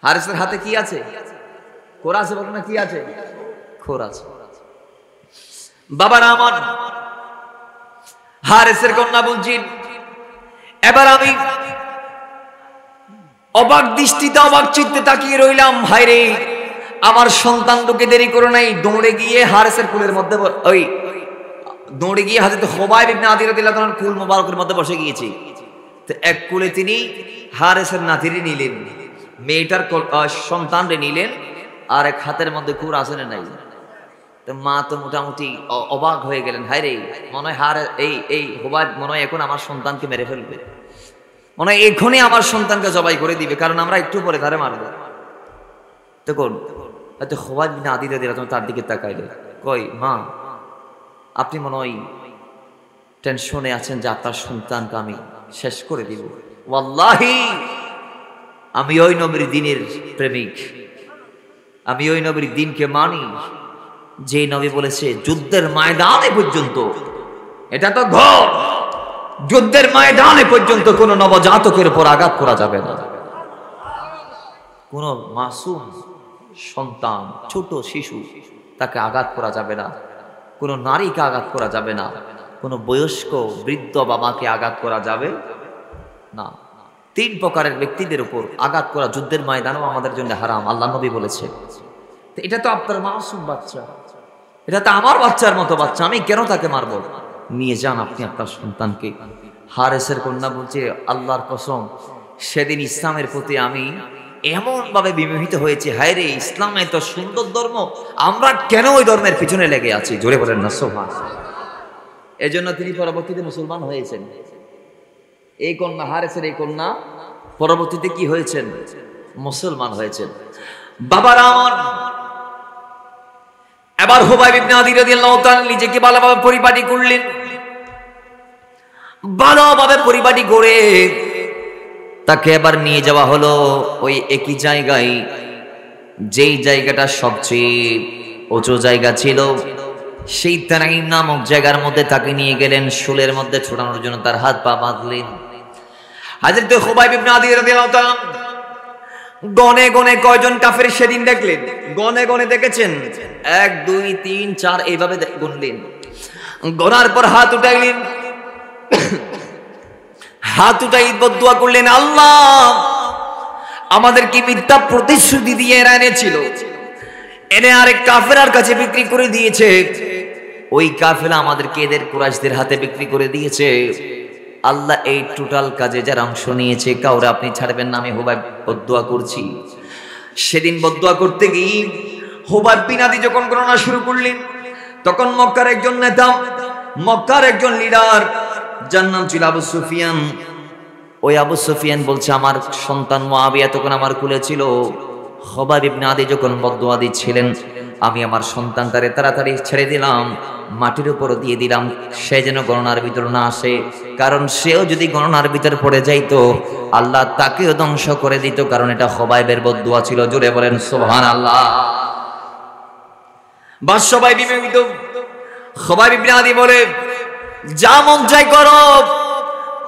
হারেসের হাতে কি আছে? খোর আছে, বলেন না কি আছে? খোর আছে। বাবার আমার হারেসের কন্যা বলছেন, এবার আমি অবাক দৃষ্টিতে অবাক চিত্তে তাকিয়ে রইলাম। হায়রে, আমার সন্তান ঢুকে দেরি করে নাই, দৌড়ে গিয়ে হারেসের কুলের মধ্যে দৌড়ে গিয়ে হযরত খুবাইব ইবনে আদি রাদিয়াল্লাহু তাআলার কুল মোবারকের মধ্যে বসে গিয়েছে। তো এক কুলে তিনি হারেসের নাতিরে নিলেন, মেয়েটার সন্তানরে নিলেন, আর এক হাতের মধ্যে কুর আসনে নাই। তো মা তো মোটামুটি অবাক হয়ে গেলেন। হায়রে, মনে হয় এই খুবাইব মনে হয় এখন আমার সন্তানকে মেরে ফেলবে, মনে হয় এখনই আমার সন্তানকে জবাই করে দিবে, কারণ আমরা একটু পরে তারে মারবো। তখন হয়তো খুবাইব ইবনে আদি রাদিয়াল্লাহু তাআলা তার দিকে তাকাইলেন, কই মা, আপনি মনে হয় টেনশনে আছেন যে আপনার সন্তানকে আমি শেষ করে দিব। ওয়াল্লাহি আমি ওই নবীর দ্বীনের প্রেমিক, আমি ওই নবীর দ্বীনকে মানি, যে নবী বলেছে যুদ্ধের ময়দানে পর্যন্ত, এটা তো ঘর, যুদ্ধের ময়দানে পর্যন্ত কোন নবজাতকের উপর আঘাত করা যাবে না, কোন মাসুম সন্তান, ছোট শিশু, তাকে আঘাত করা যাবে না, কোন নারীকে আঘাত করা যাবে না, কোন বয়স্ক বৃদ্ধ বাবাকে আঘাত করা যাবে না। 3 প্রকারের ব্যক্তিদের উপর আঘাত করা যুদ্ধের ময়দানেও আমাদের জন্য হারাম, আল্লাহ নবী বলেছে। তো এটা তো আপনার মাসুম বাচ্চা, এটা তো আমার বাচ্চার মতো বাচ্চা, আমি কেন তাকে মারবো? নিয়ে যান আপনি আপনার সন্তানকে। হারেসের কন্যা বলছে, আল্লাহর কসম, সেদিন ইসলামের প্রতি আমি এমন ভাবে বিমোহিত হয়েছে, হায় রে, ইসলাম এত সুন্দর ধর্ম, আমরা কেন ওই ধর্মের পিছনে লেগে আছি? জোরে বলেন না সুবহানাল্লাহ। এজন্য তিনি পরবর্তীতে মুসলমান হয়েছেন। এই কন্যা, হারেসের এই কন্যা পরবর্তীতে কি হয়েছেন? মুসলমান হয়েছেন। বাবারা আমার, এবার খুবাইব ইবনে আদি রাদিয়াল্লাহু তাআলা নিজেকে ভালোভাবে পরিপাটি করলেন। ভালোভাবে পরিপাটি করে তাকে এবার নিয়ে যাওয়া হলো ওই একই জায়গায়, যেই জায়গাটা সবচেয়ে উঁচু জায়গা ছিল, সেই তানাইম নামক জায়গার মধ্যে তাকে নিয়ে গেলেন, শুলের মধ্যে ছোটানোর জন্য তার হাত পা বাঁধলেন। হযরত খুবাইব ইবনে আদি রাদিয়াল্লাহু তাআলা গনে গনে কয়জন কাফের সেদিন দেখলেন? গনে গনে দেখেছেন, 1 2 3 4 এইভাবে গুনলেন। গনার পর হাত উঠাইলেন, হাত উঠাই বদদুয়া করলেন, আল্লাহ আমাদেরকে মিথ্যা প্রতিশ্রুতি দিয়ে এরা এনেছিল, এনে আরেক কাফেরার কাছে বিক্রি করে দিয়েছে, ওই কাফেলা আমাদেরকে এদের কুরাইশদের হাতে বিক্রি করে দিয়েছে। আল্লাহ এই টোটাল কাজে যারা অংশ নিয়েছে কাউরে আপনি ছাড়বেন না, আমি খুবাইব বদদুয়া করছি। সেদিন বদদুয়া করতে গিয়ে খুবাইব বিন আদি যখন গণনা শুরু করলেন, তখন মক্কার একজন নেতা, মক্কার একজন লিডার, যার নাম ছিল আবু সুফিয়ান। ওই আবু সুফিয়ান বলছে, আমার সন্তান মুআবিয়া তখন আমার কুলে ছিল। খুবাইব ইবনে আদি যখন বদদুয়া দিচ্ছিলেন, আমি আমার সন্তানটারে তাড়াতাড়ি ছেড়ে দিলাম, মাটির উপর দিয়ে দিলাম, সে যেন গণনার ভিতর না আসে, কারণ সেও যদি গণনার ভিতর পড়ে যাইতো আল্লাহ তাকেও ধ্বংস করে দিত, কারণ এটা খুবাইবের বদদুয়া ছিল। জোরে বলেন সুবহানাল্লাহ। বাস সবাই বিমোহিত। খুবাইব ইবনে আদি বলে, যা মন চাই করো,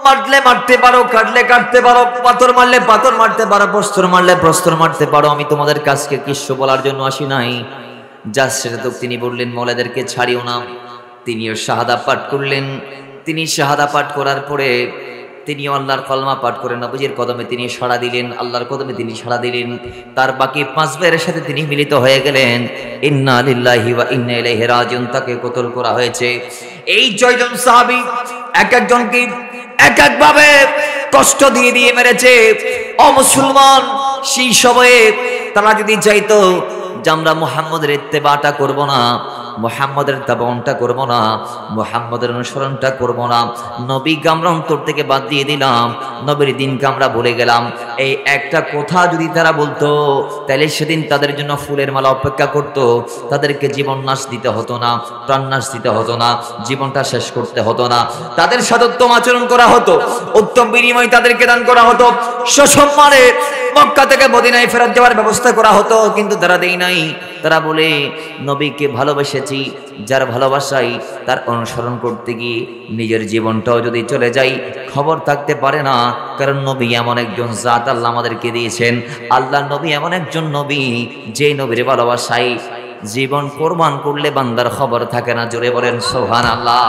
মারলে মারতে পারো, কাটলে কাটতে পারো, পাথর মারলে পাথর মারতে পারো, প্রস্তর মারলে প্রস্তর মারতে পারো, আমি তোমাদের কাছকে কিচ্ছু বলার জন্য আসি নাই। যা সেটা তো তিনি বললেন, মৌলাদেরকে ছাড়িও না। তিনিও শাহাদা পাঠ করলেন। তিনি শাহাদা পাঠ করার পরে তিনি আল্লাহর কলমা পাঠ করে নবীজির কদমে তিনি সাড়া দিলেন, আল্লাহর কদমে তিনি সাড়া দিলেন। তার বাকি 5 ভাইয়ের সাথে তিনি মিলিত হয়ে গেলেন। ইন্না লিল্লাহি ওয়া ইন্না ইলাইহি রাজিউন। তাকে কতল করা হয়েছে। এই 6 জন সাহাবী এক একজনকে এক এক ভাবে কষ্ট দিয়ে দিয়ে মেরেছে। অমুসলমান সেই সময়ে তারা যদি চাইতো যে আমরা মুহাম্মদের ইত্তেবাটা করব না, মুহাম্মদের তাবাউনটা করব না, মুহাম্মদের অনুসরণটা করব না, নবীকে আমরা অন্তর থেকে বাদ দিয়ে দিলাম, নবীর দিনকে আমরা ভুলে গেলাম, এই একটা কথা যদি তারা বলতো, তাহলে সেদিন তাদের জন্য ফুলের মালা অপেক্ষা করত। তাদেরকে জীবন নাশ দিতে হতো না, প্রাণ নাশ দিতে হতো না, জীবনটা শেষ করতে হতো না। তাদের সাথে উত্তম আচরণ করা হতো, উত্তম বিনিময় তাদেরকে দান করা হতো, সসম্মানে মক্কা থেকে মদিনায় ফেরত যাওয়ার ব্যবস্থা করা হতো। কিন্তু তারা দেই নাই। তারা বলে, নবীকে ভালোবেসেছি, যার ভালোবাসাই তার অনুসরণ করতে গিয়ে নিজের জীবনটাও যদি চলে যায় খবর থাকতে পারে না। কারণ নবী এমন একজন জাত আল্লাহ আমাদেরকে দিয়েছেন। আল্লাহ নবী এমন একজন নবী, যে নবীর ভালোবাসাই জীবন কোরবান করলে বান্দার খবর থাকে না। জোরে বলেন সুবহানাল্লাহ।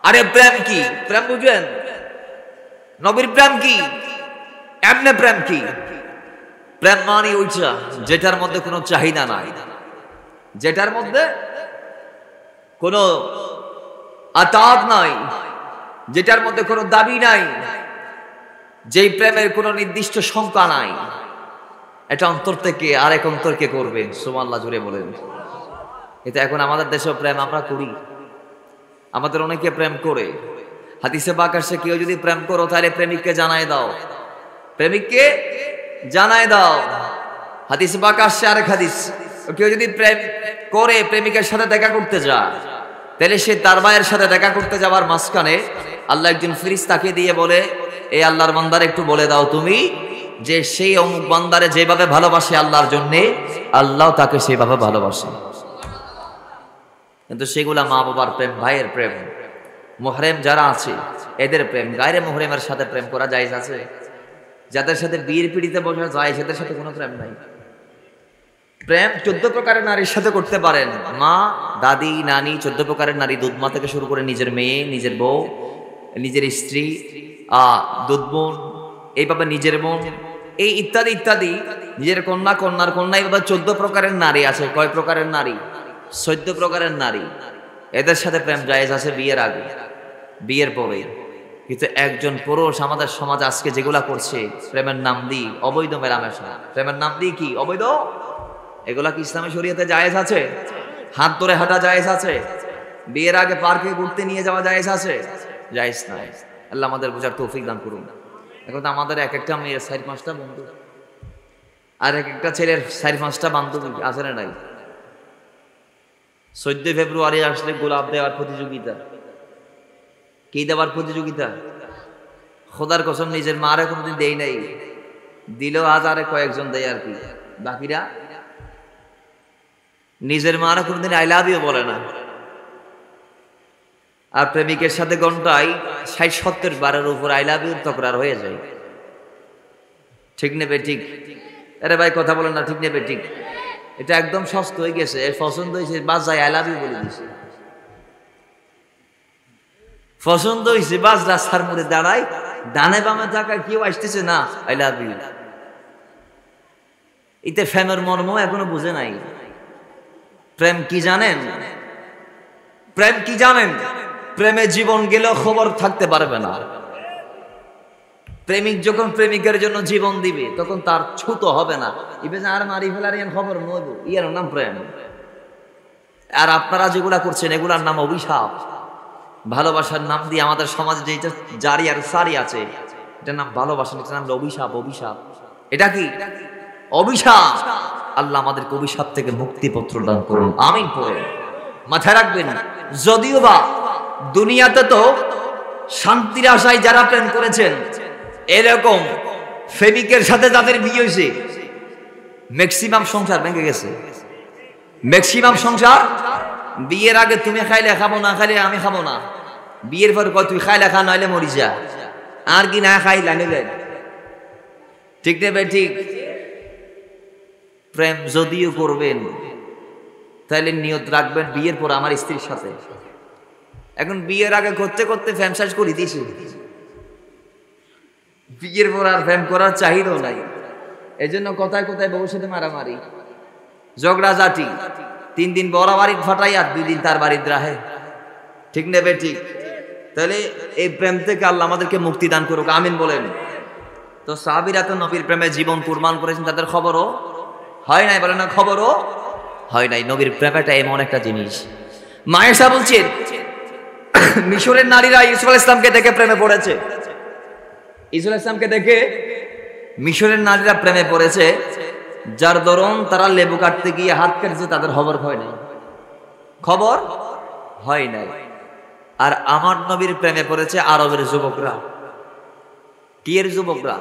আরে প্রেম কি? প্রেম বুঝেন? নবীর প্রেম কি? এমনে প্রেম কি? প্রেম মানে ওইটা যেটার মধ্যে কোনো চাহিদা নাই, যেটার মধ্যে কোনো আতাত নাই, যেটার মধ্যে কোনো দাবি নাই, যেই প্রেমের কোনো নির্দিষ্ট সংখ্যা নাই। এটা অন্তর থেকে আরেক অন্তরকে করবেন। সুবহানাল্লাহ জুড়ে বলেন। এটা এখন আমাদের দেশেও প্রেম আমরা করি, আমাদের অনেকে প্রেম করে। হাদিসে পাক আসছে কেউ যদি প্রেম করো তাহলে প্রেমিককে জানায় দাও, প্রেমিককে জানায় দাও। হাদিসে পাক আসছে আরেক হাদিস, কেউ যদি প্রেম করে প্রেমিকের সাথে দেখা করতে যায় তাহলে সে তার ভাইয়ের সাথে দেখা করতে যাওয়ার মাঝখানে আল্লাহ একজন ফেরেশতাকে দিয়ে বলে, এই আল্লাহর বান্দার একটু বলে দাও তুমি যে সেই অমুক বান্দারে যেভাবে ভালোবাসে আল্লাহর জন্যে, আল্লাহ তাকে সেভাবে ভালোবাসে। কিন্তু সেগুলা মা বাবার প্রেম, ভাইয়ের প্রেম, মুহররম যারা আছে এদের প্রেম। গায়রে মুহররমের সাথে প্রেম করা জায়েজ আছে? যাদের সাথে বিয়ের পিড়িতে বসা যায় সেদের সাথে কোনো প্রেম নাই। প্রেম 14 প্রকারের নারীর সাথে করতে পারেন। মা, দাদি, নানি, 14 প্রকারের নারী, দুধ মা থেকে শুরু করে নিজের মেয়ে, নিজের বউ, নিজের স্ত্রী, দুধ বোন, এইভাবে নিজের বোন, এই ইত্যাদি ইত্যাদি, নিজের কন্যা, কন্যার কন্যা, এইভাবে 14 প্রকারের নারী আছে। কয় প্রকারের নারী? 14 প্রকারের নারী। এদের সাথে প্রেম জায়েজ আছে বিয়ের আগে, বিয়ের পরে। কিন্তু একজন পুরুষ আমাদের সমাজ আজকে যেগুলা করছে প্রেমের নাম দিয়ে অবৈধ মেলামেশা, প্রেমের নাম দিয়ে কি অবৈধ, এগুলা কি ইসলামী শরীয়তে জায়েজ আছে? হাত ধরে হাঁটা জায়েজ আছে? বিয়ের আগে পার্কে ঘুরতে নিয়ে যাওয়া জায়েজ আছে? জায়েজ নাই। আল্লাহ আমাদের বোঝার তৌফিক দান করুন। এখন তো আমাদের এক একটা মেয়ের 4-5টা বন্ধু, আর এক একটা ছেলের 4-5টা বান্ধবী আছে না নাই? 14 ফেব্রুয়ারি আসলে গোলাপ দেওয়ার প্রতিযোগিতা, কি দেওয়ার প্রতিযোগিতা? খোদার কসম নিজের মারে কোনোদিন দেই নাই, দিলেও আজ আরে কয়েকজন দেয় আর কি, বাকিরা নিজের মারা কোনোদিন আই লাভ ইউ বলে না। আর প্রেমিকের সাথে ঘন্টায় 60-70 বারের উপর আই লাভ ইউ তকরার হয়ে যায়। ঠিক নেবে ঠিক? আরে ভাই কথা বলেন না, ঠিক নেবে ঠিক? এটা একদম সস্তা হয়ে গেছে, পছন্দ হয়েছে বাস যাই আই লাভ ইউ বলে দিছে। পছন্দ হয়েছে বাস রাস্তার মধ্যে দাঁড়ায়, ডানে বামে থাকা কেউ আসতেছে না আই লাভ ইউ। এতে ফ্যামের মর্ম এখনো বুঝে নাই। প্রেম কি জানেন? প্রেম কি জানেন? প্রেমে জীবন গেলেও খবর থাকতে পারবে না। প্রেমিক যখন প্রেমিকের জন্য জীবন দিবে তখন তার ছুত হবে না, আর মারি ফেলার খবর নইব, ইয়ার নাম প্রেম। আর আপনারা যেগুলা করছেন এগুলার নাম অভিশাপ। ভালোবাসার নাম দিয়ে আমাদের সমাজে যেটা জারি আর সারি আছে, এটার নাম ভালোবাসা, এটার নাম অভিশাপ। অভিশাপ এটা কি? অভিশাপ। আল্লাহ আমাদেরকে অভিশাপ থেকে মুক্তিপত্র দান করুন, আমিন পড়ে। মাথায় রাখবেন, যদিও বা দুনিয়াতে তো শান্তির আশায় যারা প্রেম করেছেন, এরকম প্রেমিকের সাথে যাদের বিয়ে হয়েছে ম্যাক্সিমাম সংসার ভেঙে গেছে। ম্যাক্সিমাম সংসার বিয়ের আগে তুমি খাইলে খাবো না, খাইলে আমি খাবো না, বিয়ের পর কয় তুই খাইলে খা নইলে মরি যা, আর কি না খাইলা নিলে। ঠিক নেবে ঠিক? প্রেম যদিও করবেন তাহলে নিয়ত রাখবেন বিয়ের পর আমার স্ত্রীর সাথে। এখন বিয়ের আগে করতে করতে ফ্যামসাজ করে দিয়েছি, বিয়ের পর আর প্রেম করার চাহিদাও নাই। এই জন্য কোথায় কোথায় বউর সাথে মারামারি, ঝগড়া জাটি, 3 দিন বড় বাড়ি ফাটাই আর 2 দিন তার বাড়ির রাহে। ঠিক নেবে ঠিক? তাহলে এই প্রেম থেকে আল্লাহ আমাদেরকে মুক্তি দান করুক, আমিন বলেন। তো সাহাবীরা তো নবীর প্রেমে জীবন কুরবান করেছেন, তাদের খবরও হয় নাই, বলে না খবরও হয় নাই। নবীর প্রেমটা এমন একটা জিনিস। মায়েশা বলছেন মিশরের নারীরা ইউসুফ আলাইহিস সালামকে দেখে প্রেমে পড়েছে। ইউসুফ আলাইহিস সালামকে দেখে মিশরের নারীরা প্রেমে পড়েছে, যার দরুন তারা লেবু কাটতে গিয়ে হাত কেটেছে, তাদের খবর হয় নাই, খবর হয় নাই। আর আমার নবীর প্রেমে পড়েছে আরবের যুবকরা। কি এর যুবকরা?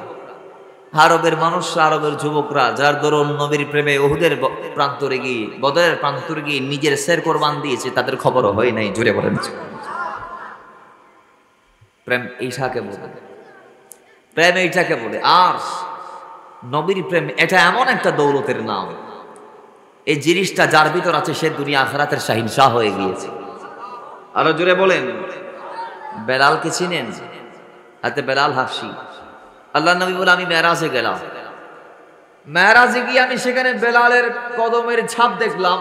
আরবের মানুষ, আরবের যুবকরা, যার দরুন নবীর প্রেমে উহুদের প্রান্তরে গিয়ে, বদরের প্রান্তরে গিয়ে নিজের শের কোরবান দিয়েছে, তাদের খবরও হয় নাই। জুড়ে বলেন প্রেম এইটাকে বলে, প্রেম এইটাকে বলে। আর নবীর প্রেম এটা এমন একটা দৌলতের নাম, এই জিনিসটা যার ভিতর আছে সে দুনিয়া আখিরাতের শাহিনশাহ হয়ে গিয়েছে। আরো জোরে বলেন। বেলালকে চিনেন? হাতে বেলাল হাফসি। আল্লাহ নবী বলে আমি মেরাজে গেলাম, মেরাজে গিয়ে আমি সেখানে বেলালের কদমের ছাপ দেখলাম,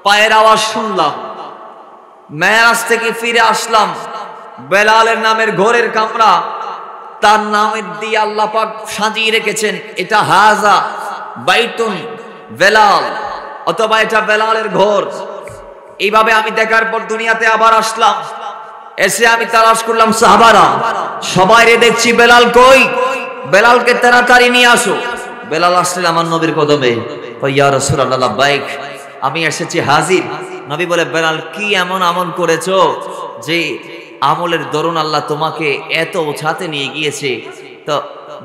পায়ের আওয়াজ শুনলাম। মেরাজ থেকে ফিরে আসলাম, বেলালের নামের ঘরের কামরা তার নামের দিয়ে আল্লাহ পাক সাজিয়ে রেখেছেন। এটা হাজা বাইতুন বেলাল, অথবা এটা বেলালের ঘর। এইভাবে আমি দেখার পর দুনিয়াতে আবার আসলাম, এসে আমি তালাশ করলাম সাহাবারা, সবাই রে দেখছি বেলাল কই, বেলালকে তাড়াতাড়ি নিয়ে আসো। বেলাল আসলেন আমার নবীর কদমে, ইয়া রাসূলুল্লাহ লাব্বাইক, আমি এসেছি হাজির। নবী বলে, বেলাল কি এমন আমল করেছো যে আমলের দরুন আল্লাহ তোমাকে এত উঠাতে নিয়ে গিয়েছে? তো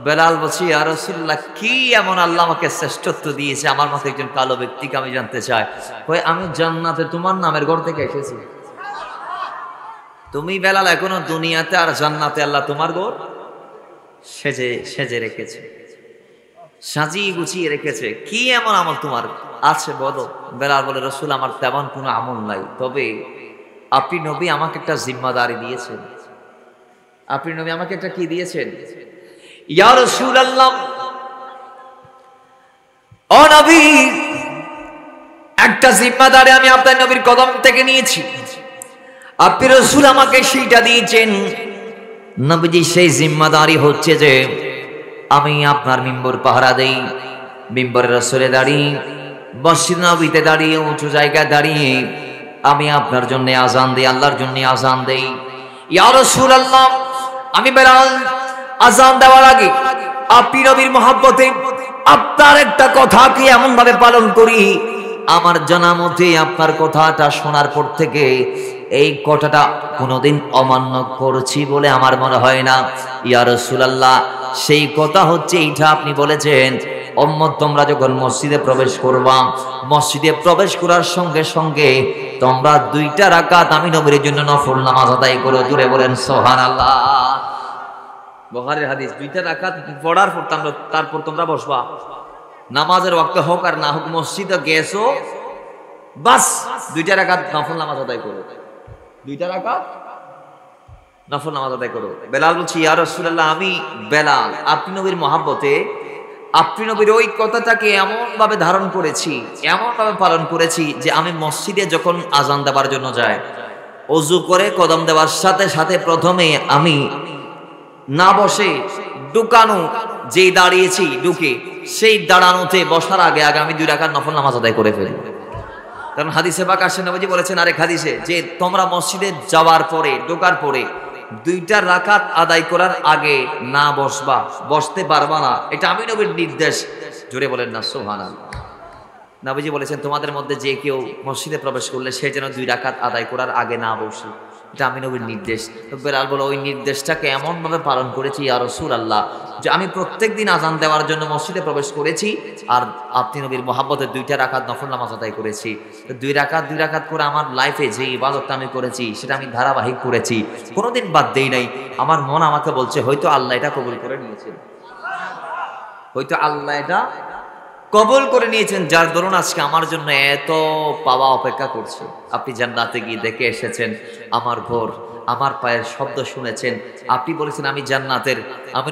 বেলাল বলছি, ইয়া রাসূলুল্লাহ কি এমন আল্লাহ আমাকে শ্রেষ্ঠত্ব দিয়েছে, আমার মতো একজন কালো ব্যক্তিকে আমি জানতে চাই। কই আমি জান্নাতে তোমার নামের ঘর থেকে এসেছি। তুমি বেলাল এখনো দুনিয়াতে, আর জান্নাতে আল্লাহ তোমার ঘর সেজে সেজে রেখেছে, সাজিয়ে গুছিয়ে রেখেছে। কি এমন আমল তোমার আছে বলো? বেলাল বলে, রাসূল আমার তেমন কোনো আমল নাই, তবে আপনি নবী আমাকে একটা জিম্মাদারি দিয়েছেন। আপনি নবী আমাকে একটা কি দিয়েছেন? ইয়া রাসূলুল্লাহ, ও নবী, একটা জিম্মাদারি আমি আপনার নবীর কদম থেকে নিয়েছি, আপনি রাসূল আমাকে সেইটা দিয়েছেন। নবীজি সেই জিম্মাদারি হচ্ছে যে আমি আপনার মিম্বর পাহারা দেই, মিম্বরের রাসূলে দাঁড়িয়ে, মসজিদ নববীতে দাঁড়িয়ে, উঁচু জায়গায় দাঁড়িয়ে আমি আপনার জন্য আজান দেই, আল্লাহর জন্য আজান দেই। ইয়া রাসূলুল্লাহ, আমি বেলাল আজান দেওয়ার আগে আপনি নবীর মহব্বতে আপনার একটা কথাকে এমন ভাবে পালন করি, আমার জানা মতে আপনার কথাটা শোনার পর থেকে এই কথাটা কোনোদিন অমান্য করছি বলে আমার মনে হয় না। ইয়া রাসূলুল্লাহ, সেই কথা হচ্ছে এইটা, আপনি বলেছেন উম্মত তোমরা যখন মসজিদে প্রবেশ করবা, মসজিদে প্রবেশ করার সঙ্গে সঙ্গে তোমরা 2টা রাকাত আমি নবীর জন্য নফল নামাজ আদায় করো। জোরে বলেন সুবহানাল্লাহ। বুখারীর হাদিস, 2টা রাকাত পড়ার পর তারপর তোমরা বসবা, নামাজের ওয়াক্ত হোক আর না হোক, মসজিদে গেছো বাস 2টা রাকাত নফল নামাজ আদায় করো, 2টা রাকাত নফল নামাজ আদায় করো। বেলাল বলছি, ইয়া রাসূলুল্লাহ, আমি বেলাল আপনি নবীর মহব্বতে আপনি নবীর ওই কথাটাকে এমন ভাবে ধারণ করেছি, এমন ভাবে পালন করেছি যে আমি মসজিদে যখন আজান দেওয়ার জন্য যাই, ওযু করে কদম দেওয়ার সাথে সাথে প্রথমে আমি না বসে ঢুকানো যেই দাঁড়িয়েছি ঢুকে, সেই দাঁড়ানোতে বসার আগে আগে আমি 2 রাকাত নফল নামাজ আদায় করে ফেলি। কারণ হাদিসে পাক আসে, নবীজি বলেছেন আরেক হাদিসে যে তোমরা মসজিদে যাওয়ার পরে, ঢোকার পরে 2টা রাকাত আদায় করার আগে না বসবা, বসতে পারবা না, এটা আমি নবীর নির্দেশ। জোরে বলেন না সুবহানাল্লাহ। নবীজি বলেছেন তোমাদের মধ্যে যে কেউ মসজিদে প্রবেশ করলে সে যেন 2 রাকাত আদায় করার আগে না বসে, এটা আমি নবীর নির্দেশ। তো বেলাল বলে, ওই নির্দেশটাকে এমন ভাবে পালন করেছি ইয়া রাসূলুল্লাহ যে আমি প্রত্যেকদিন আজান দেওয়ার জন্য মসজিদে প্রবেশ করেছি, আর আপনি নবীর মহব্বতে 2টা রাকাত নফল নামাজ আদায় করেছি। তো 2 রাকাত করে আমার লাইফে যে ইবাদতটা আমি করেছি সেটা আমি ধারাবাহিক করেছি, কোনোদিন বাদ দেই নাই। আমার মন আমাকে বলছে হয়তো আল্লাহ এটা কবুল করে নিয়েছেন, হয়তো আল্লাহ এটা কবুল করে নিয়েছেন, যার দরুন আজকে আমার জন্য এত পাওয়া অপেক্ষা করছে। আপনি জান্নাতে গিয়ে দেখে এসেছেন আমার ঘর, আমার পায়ের শব্দ শুনেছেন। আপনি বলেছেন আমি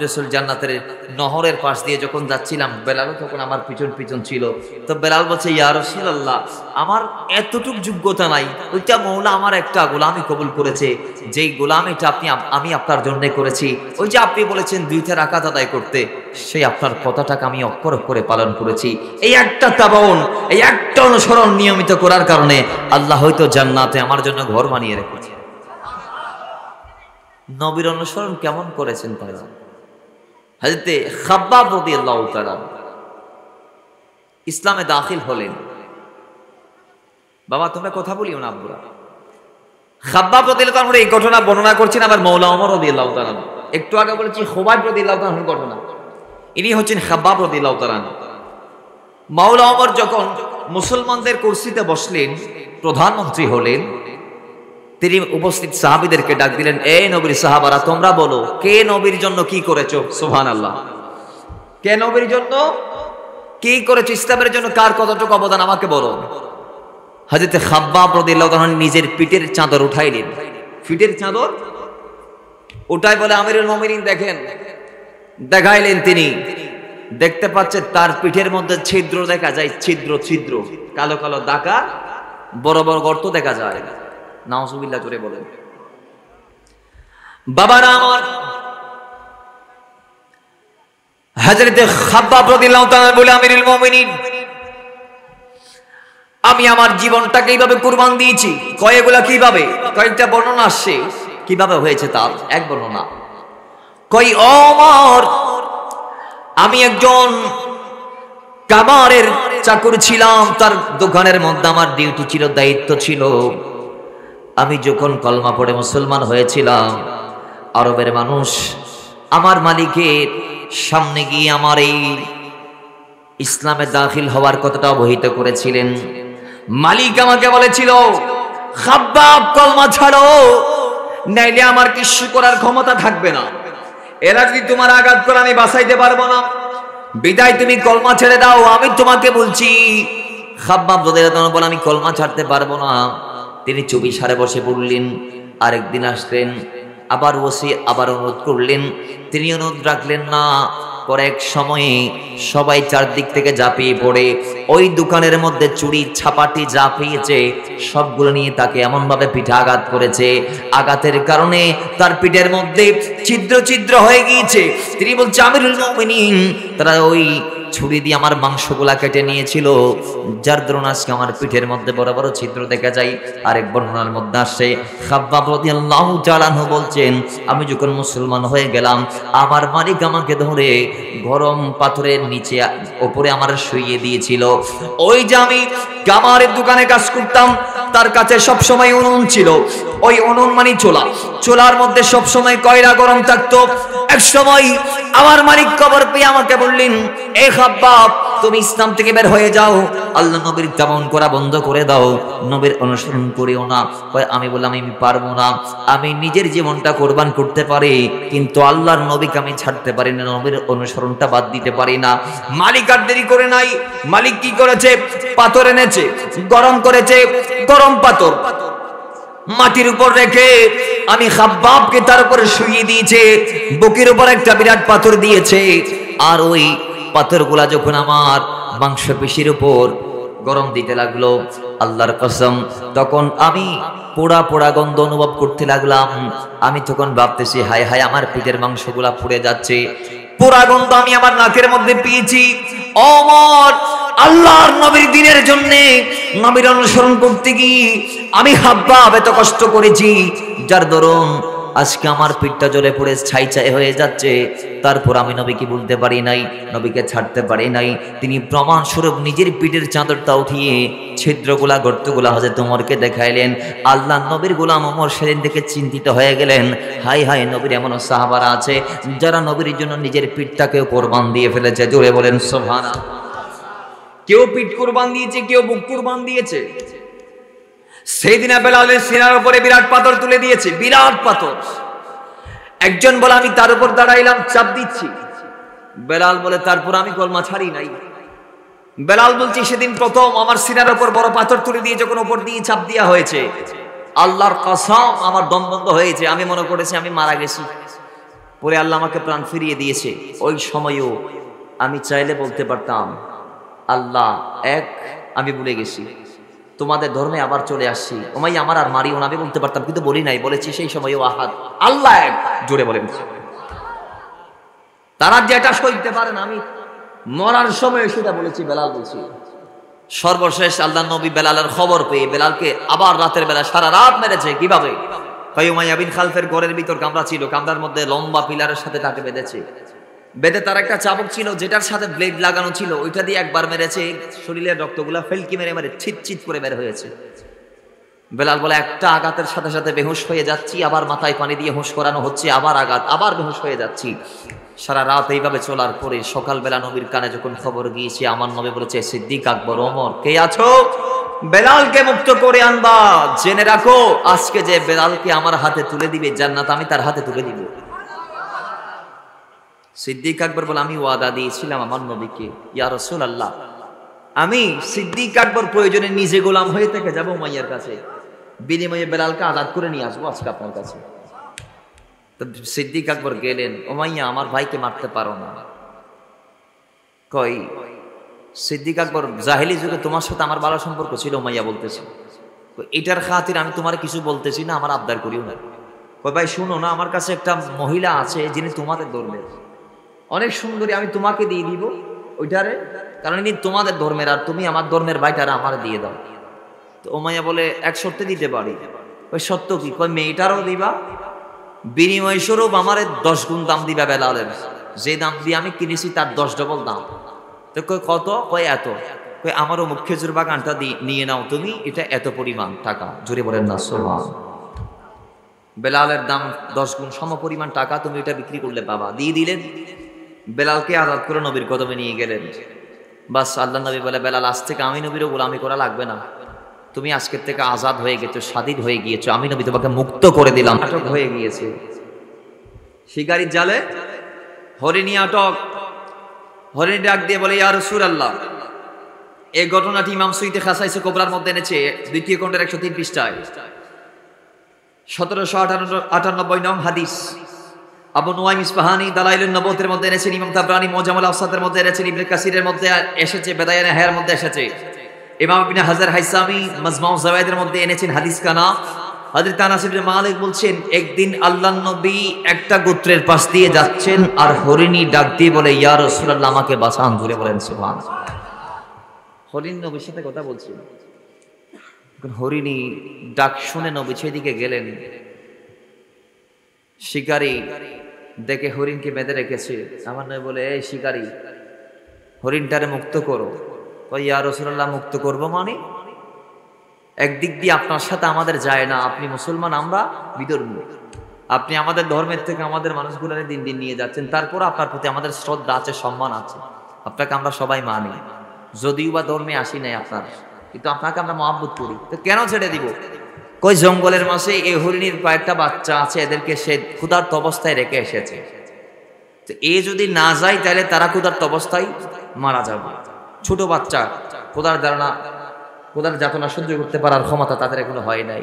রাসূল জান্নাতের নহরের পাশ দিয়ে যখন যাচ্ছিলাম, বেলালও তখন আমার পিছন পিছন ছিল। তো বেলাল বলছে, ইয়া রাসূলুল্লাহ, আমার এতটুক যোগ্যতা নাই, ওইটা মওলা আমার একটা গোলামি কবুল করেছে, যেই গোলামিটা আমি আপনার জন্য করেছি। ওই যে আপনি বলেছেন 2টা রাকাত আদায় করতে, সেই আপনার কথাটাকে আমি অক্ষর অক্ষরে পালন করেছি। এই একটা তাবাউন, এই একটা অনুসরণ নিয়মিত করার কারণে আল্লাহ হয়তো জান্নাতে আমার জন্য ঘর বানিয়ে রেখেছে। নবীর অনুসরণ কেমন করেছেন তারা? হযরতে খাব্বাব রাদিয়াল্লাহু তাআলা ইসলামে দাখিল হলেন। বাবা তোমরা কথা বলিও না আব্বুরা। খাব্বাব রাদিয়াল্লাহু তাআলা এই ঘটনা বর্ণনা করছেন আবার মাওলা ওমর রাদিয়াল্লাহু তাআলা। একটু আগে বলেছি খুবাইব রাদিয়াল্লাহু তাআলার ঘটনা, ইনি হচ্ছেন খাব্বাব রাদিয়াল্লাহু তাআলা। মাওলা ওমর যখন মুসলমানদের কুরসিতে বসলেন, প্রধানমন্ত্রী হলেন, তিনি উপস্থিত সাহাবীদেরকে ডাক দিলেন, এই নবীর সাহাবারা তোমরা বলো কে নবীর জন্য কি করেছো? সুবহানাল্লাহ। কে নবীর জন্য কি করেছো ইসলামের জন্য, কার কতটুকু অবদান আমাকে বলো। হযরত খাব্বাব রাদিয়াল্লাহু তাআলা নিজের পিঠের চাদর উঠাইলেন, পিঠের চাদর উঠাই বলে আমিরুল মুমিনিন দেখেন, দেখাইলেন তিনি দেখতে পাচ্ছে তার পিঠের মধ্যে ছিদ্র দেখা যায়, ছিদ্র ছিদ্র কালো কালো দাকা, বড় বড় গর্ত দেখা যায়। নাউজুবিল্লাহ জোরে বলেন। বাবারা আমার, হযরত খাব্বাব রাদিয়াল্লাহু তাআলা বলে আমিরুল মুমিনিন আমি আমার জীবনটাকে এইভাবে কুরবান দিয়েছি। কয়েকগুলা কিভাবে, কয়েকটা বর্ণনা আসছে কিভাবে হয়েছে তার এক বর্ণনা। কই ওমর আমি একজন কামারের চাকর ছিলাম, তার দোকানের মধ্যে আমার ডিউটি ছিল, দায়িত্ব ছিল। আমি যখন কলমা পড়ে মুসলমান হয়েছিলাম, আরবের মানুষ আমার মালিকের সামনে গিয়ে আমার এই ইসলামে দাখিল হওয়ার কথাটা অবহিত করেছিলেন। মালিক আমাকে বলেছিল খাব্বাব কলমা ছাড়ো, নাইলে আমার কিছু করার ক্ষমতা থাকবে না। এরা যদি তোমার আঘাত করে আমি বাঁচাইতে পারবো না, বিদায় তুমি কলমা ছেড়ে দাও। আমি তোমাকে বলছি। খাব্বাব রাদিয়াল্লাহু তাআলা বলেন আমি কলমা ছাড়তে পারবো না। তিনি চুপি সারে বসে পড়লেন। আরেকদিন আসলেন, আবার বসে আবার অনুরোধ করলেন, তিনি অনুরোধ রাখলেন না। পরে এক সময়ে সবাই চারদিক থেকে ঝাঁপিয়ে পড়ে ওই দোকানের মধ্যে চুরি ছাপাটি যা পেয়েছে সবগুলো নিয়ে তাকে এমন ভাবে পিঠে আঘাত করেছে, আঘাতের কারণে তার পিঠের মধ্যে ছিদ্র ছিদ্র হয়ে গিয়েছে। তিনি বলছে আমিরুল মুমিনিন তারা ওই ছুরি দিয়ে আমার মাংসগুলা কেটে নিয়েছিল, যার দরুন আজকে আমার পিঠের মধ্যে বড় বড় ছিদ্র দেখা যায়। আরেক বর্ণনার মধ্যে আসে খাব্বাব রাদিয়াল্লাহু তাআলা বলছেন আমি যখন মুসলমান হয়ে গেলাম, আমার মালিক আমাকে ধরে গরম পাথরের নিচে উপরে আমার শুইয়ে দিয়েছিল। ওই যে আমি কামারের দোকানে কাজ করতাম, তার কাছে সব সময় উনুন ছিল। ওই উনুন মানে চোলা, চোলার মধ্যে সব সময় কয়লা গরম থাকতো। এক সময় আমার মালিক খবর পেয়ে আমাকে বললেন এ খাব্বাব তুমি ইসলাম থেকে বের হয়ে যাও, আল্লাহ নবীর তেমন করা বন্ধ করে দাও, নবীর অনুসরণ করিও না। আমি বললাম আমি পারবো না, আমি নিজের জীবনটা কোরবান করতে পারি কিন্তু আল্লাহর নবীকে আমি ছাড়তে পারি না, নবীর অনুসরণটা বাদ দিতে পারি না। মালিক আর দেরি করে নাই, মালিক কি করেছে, পাথর এনেছে, গরম করেছে, গরম পাথর মাটির উপর রেখে আমি খাব্বাবকে তার উপরে শুইয়ে দিয়েছে, বুকের উপর একটা বিরাট পাথর দিয়েছে। আর ওই পাথরগুলা যখন আমার মাংসপেশির উপর গরম দিতে লাগলো, আল্লাহর কসম তখন আমি পোড়া পোড়া গন্ধ অনুভব করতে লাগলাম। আমি তখন ভাবতেছি হায় হায় আমার পিঠের মাংসগুলা পুড়ে যাচ্ছে, পোড়া গন্ধ আমি আমার নাকের মধ্যে পেয়েছি। ওমর আল্লাহর নবীর দ্বীনের জন্য নবীর অনুসরণ করতে গিয়ে আমি খাব্বাব এত কষ্ট করেছি, যার দরুন আজকে আমার পিঠটা জ্বলে পড়ে ছাই ছাই হয়ে যাচ্ছে। তারপর আমি নবীকে বলতে পারি নাই, নবীকে ছাড়তে পারি নাই। তিনি প্রমাণ স্বরূপ নিজের পিঠের চাদরটা উঠিয়ে ছিদ্রগুলা গর্তগুলা হযরত ওমরকে দেখাইলেন। আল্লাহ নবীর গোলাম ওমর সেদিন থেকে চিন্তিত হয়ে গেলেন, হাই হাই নবীর এমন সাহাবারা আছে যারা নবীর জন্য নিজের পিঠটাকেও কোরবান দিয়ে ফেলেছে। জোরে বলেন সুবহানাল্লাহ। কেউ পিঠ কোরবান দিয়েছে, কেউ বুক কোরবান দিয়েছে। সেইদিনা বেলালের সিনার উপরে বিরাট পাথর তুলে দিয়েছে, বিরাট পাথর। একজন বলে আমি তার উপর দাঁড়াইলাম, চাপ দিচ্ছি। বেলাল বলে তারপর আমি কলমা ছাড়ি নাই। বেলাল বলছি সেদিন প্রথম আমার সিনার উপর বড় পাথর তুলে দিয়ে যখন উপর দিয়ে চাপ দেওয়া হয়েছে, আল্লাহর কসম আমার দম বন্ধ হয়েছে। আমি মনে করেছি আমি মারা গেছি। পরে আল্লাহ আমাকে প্রাণ ফিরিয়ে দিয়েছে। ওই সময়ও আমি চাইলে বলতে পারতাম আল্লাহ এক, আমি ভুলে গেছি, তোমাদের ধর্মে আবার চলে আসছি, ওমাই আমার আর মারিও না, আমি বলতে পারতাম কিন্তু বলি নাই। বলেছি সেই সময়ও আহাদ, আল্লাহ এক। জোরে বলেন। তারা যেটা সইতে পারে না, আমি মরার সময় সেটা বলেছি। বেলাল বলছি সর্বশেষ আল্লাহ নবী বেলালের খবর পেয়ে বেলালকে আবার রাতের বেলা সারা রাত মেরেছে। কিভাবে? উমাইয়া বিন খালফের ঘরের ভিতর কামরা ছিল, কামরার মধ্যে লম্বা পিলারের সাথে তাকে বেঁধেছে। বেঁধে তার একটা চাবুক ছিল যেটার সাথে ব্লেড লাগানো ছিল, ওইটা দিয়ে একবার মেরেছে, শরীরের রক্তগুলা ফেলকি মেরে মেরে ছিট ছিট করে বের হয়েছে। বেলাল বলে একটা আঘাতের সাথে সাথে বেহুশ হয়ে যাচ্ছি, আবার মাথায় পানি দিয়ে হুঁশ করানো হচ্ছে, আবার আঘাত, আবার বেহুশ হয়ে যাচ্ছি। সারা রাত এইভাবে চলার পরে সকালবেলা নবীর কানে যখন খবর গিয়েছে, আমার নবী বলেছে সিদ্দিক আকবর ওমর কে আছো, বেলালকে মুক্ত করে আনবা। জেনে রাখো আজকে যে বেলালকে আমার হাতে তুলে দিবে জান্নাত আমি তার হাতে তুলে দিব।
সিদ্দিক আকবর বলে, আমি ওয়াদা দিয়েছিলাম আমার নবীকে, ইয়া রাসূলুল্লাহ, আমি সিদ্দিক আকবর প্রয়োজনে নিজে গোলাম হয়ে থেকে যাব উমাইয়ার কাছে, বিনিময়ে বেলালকে আজাদ করে নিয়ে আসবো আজকে আপনার কাছে। তো সিদ্দিক আকবর গেলেন, উমাইয়া আমার ভাইকে মারতে পারো না। কই সিদ্দিক আকবর, জাহেলি যুগে তোমার সাথে আমার ভালো সম্পর্ক ছিল, উমাইয়া বলতেছে, এটার খাতির আমি তোমার কিছু বলতেছি না, আমার আবদার করিও না। কই ভাই শুনো না, আমার কাছে একটা মহিলা আছে যিনি তোমাদের ধর্মের, অনেক সুন্দরী, আমি তোমাকে দিয়ে দিব ওইটারে, কারণ ইনি তোমাদের ধর্মের আর তুমি আমার ধর্মের, ভাইটারে আমার দিয়ে দাও। তো উমাইয়া বলে, এক শর্তে দিতে পারি। ওই সত্য কি? কই মেয়েটারও দিবা, বিনিময় স্বরূপ আমার 10 গুণ দাম দিবা বেলালের, যে দাম দিয়ে আমি কিনেছি তার 10 ডবল দাম। তো কই কত? কই এত। কই আমারও মুখ্য খেজুর বাগানটা নিয়ে নাও তুমি, এটা এত পরিমাণ টাকা। জোরে বলেন না সুবহান। বেলালের দাম 10 গুণ সম পরিমাণ টাকা তুমি এটা বিক্রি করলে পাবা। দিয়ে দিলেন, বেলালকে আজাদ করে নবীর কদমে নিয়ে গেলেন। বাস আল্লাহ নবী বলে, বেলাল আজ থেকে আমি নবীরও গোলামি করা লাগবে না, তুমি আজকের থেকে আজাদ হয়ে গেছো, স্বাধীন হয়ে গিয়েছো, আমি নবী তোমাকে মুক্ত করে দিলাম। আটক হয়ে গিয়েছে শিকারীর জালে, হরিণী আটক। হরিণী ডাক দিয়ে বলে, ইয়া রাসূলুল্লাহ, এই ঘটনাটি ইমাম সুয়ুতী খাসাইসে কুবরার মধ্যে এনেছে, 2য় খণ্ডের 103 পৃষ্ঠায়, 1798 নং হাদিস। আবু নুয়াইম ইসফাহানি দালাইলুন নবুওয়াতের মধ্যে এনেছেন, ইমাম তাবরানী মুজামুল আওসাতের মধ্যে এনেছেন, ইবনে কাসিরের মধ্যে এসেছে, বেদায়ায়ে হায়ার মধ্যে এসেছে, ইমাম ইবনে হাজার হাইসামি মাজমাউ যাওয়ায়েদের মধ্যে এনেছেন হাদিস কানা। হযরত আনাস ইবনে মালিক বলছেন, একদিন আল্লাহর নবী একটা গোত্রের পাশ দিয়ে যাচ্ছেন, আর হরিণী ডাক দিয়ে বলে, ইয়া রাসূলুল্লাহ আমাকে বাঁচান। জোরে বলেন সুবহানাল্লাহ। হরিণ নবীর সাথে কথা বলছিল, হরিণী ডাক শুনে নবী সেদিকে গেলেন। শিকারী দেখে হরিণকে বেঁধে রেখেছে, আমার নবী বলে, এই শিকারী, হরিণটারে মুক্ত করো। কই ইয়া রাসূলুল্লাহ মুক্ত করবো মানে? একদিক দিয়ে আপনার সাথে আমাদের যায় না, আপনি মুসলমান, আমরা বিধর্মী, আপনি আমাদের ধর্মের থেকে আমাদের মানুষগুলোরে দিন দিন নিয়ে যাচ্ছেন, তারপর আপনার প্রতি আমাদের শ্রদ্ধা আছে, সম্মান আছে, আপনাকে আমরা সবাই মানি, যদিও বা ধর্মে আসি নাই আপনার, কিন্তু আপনাকে আমরা মহব্বত করি, তো কেন ছেড়ে দিব? কই জঙ্গলের মাঝে এই হরিণীর কয়েকটা বাচ্চা আছে, এদেরকে সে ক্ষুধার্ত অবস্থায় রেখে এসেছে, তো এ যদি না যায় তাহলে তারা ক্ষুধার্ত অবস্থায় মারা যাবে। ছোট বাচ্চা, ক্ষুধার ধারণা, ক্ষুধার যাতনা সহ্য করতে পারার ক্ষমতা তাদের এখনো হয় নাই।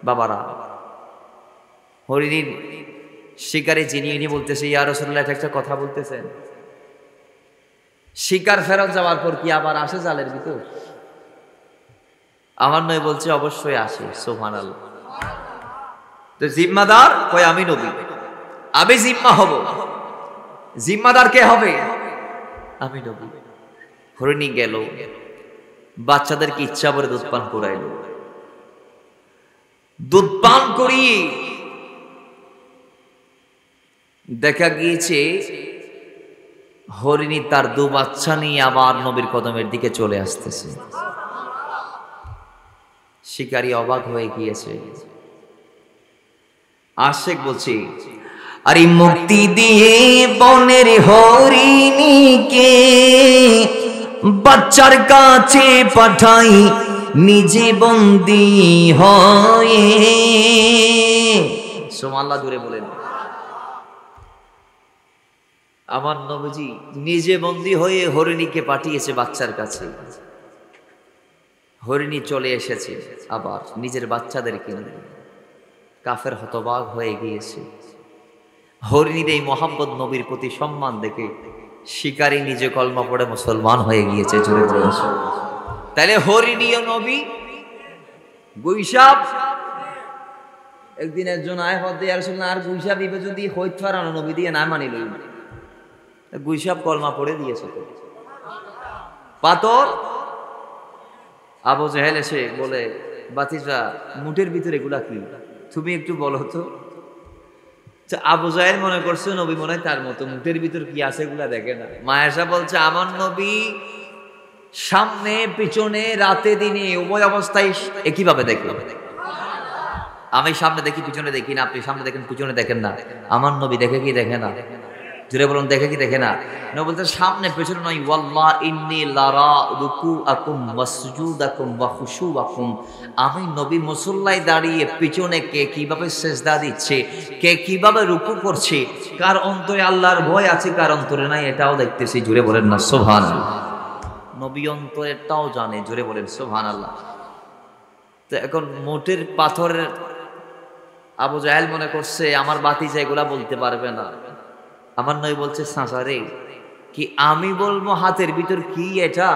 বাবারা, হরিণীর শিকারে যিনি বলতেছে, ইয়া রাসূলুল্লাহ একটা কথা বলতেছেন, শিকার ফেরত যাওয়ার পর কি আবার আসে জালের ভিতর? আমার নয় বলছে, অবশ্যই আসে। সুবহানাল্লাহ। তো জিম্মাদার কই আমি নবী, আমি জিম্মা হব। জিম্মাদার কে হবে? আমি নবী। হরিণী গেল, বাচ্চাদেরকে ইচ্ছা করে দুধ পান করাইল। দুধ পান করিয়ে দেখা গিয়েছে হরিণী তার 2 বাচ্চা নিয়ে আবার নবীর কদমের দিকে চলে আসতেছে। শিকারী অবাক হয়ে গিয়েছে। আশেক বলছি, আরে মুক্তি দিয়ে বনের হরিণীকে বাচ্চার কাছে পাঠাই, নিজে বন্দী হয়ে। সুবহানাল্লাহ, জোরে বলেন। আমার নবীজি নিজে বন্দী হয়ে হরিণীকে পাঠিয়েছে বাচ্চার কাছে। হরিণী চলে এসেছে আবার নিজের বাচ্চাদেরকে নিয়ে। কাফের হতবাক হয়ে গিয়েছে। হরিণীর এই মোহাম্মদ নবীর প্রতি সম্মান দেখে শিকারী নিজে কলমা পড়ে মুসলমান হয়ে গিয়েছে। জোরে বলেন। তাহলে হরিণী ও নবী গুইসাপ। একদিন একজন আয় হতে আর গুইসাপ ইবে যদি হইত পারানো নবী দিয়ে না মানিল, গুইসাপ কলমা পড়ে দিয়েছে। তো পাথর আবু জেহেল এসে বলে, বাতিজা মুঠের ভিতরে এগুলা কি, তুমি একটু বলো তো। আবু জাহেল মনে করছে নবী মনে হয় তার মতো মুঠের ভিতর কি আছে এগুলা দেখে না। মায়েশা বলছে, আমার নবী সামনে পিছনে রাতে দিনে উভয় অবস্থায় একইভাবে দেখে। আমি সামনে দেখি পিছনে দেখি না, আপনি সামনে দেখেন পিছনে দেখেন না, আমার নবী দেখে কি দেখে না? জোরে বলুন, দেখে কি দেখে না? নবী বলতে সামনে পেছনে নয়, ওয়াল্লাহ ইন্নী লারা রুকুআকুম ওয়া সুজুদাকুম ওয়া খুশুআকুম। আমি নবী মুসল্লায় দাঁড়িয়ে পিছনে কে কিভাবে সিজদা দিচ্ছে, কে কিভাবে রুকু করছে, কার অন্তরে আল্লাহর ভয় আছে, কার অন্তরে নাই, এটাও দেখতেছি। জুড়ে বলেন না সুবহানাল্লাহ। নবী অন্তরেরটাও জানে, জুড়ে বলেন সুবহানাল্লাহ। তো এখন মোটের পাথরের আবু জাহেল মনে করছে আমার বাতিজা এগুলা বলতে পারবে না। আমার নবী বলছে, সাঁসারে কি আমি বলবো হাতের ভিতর কি এটা,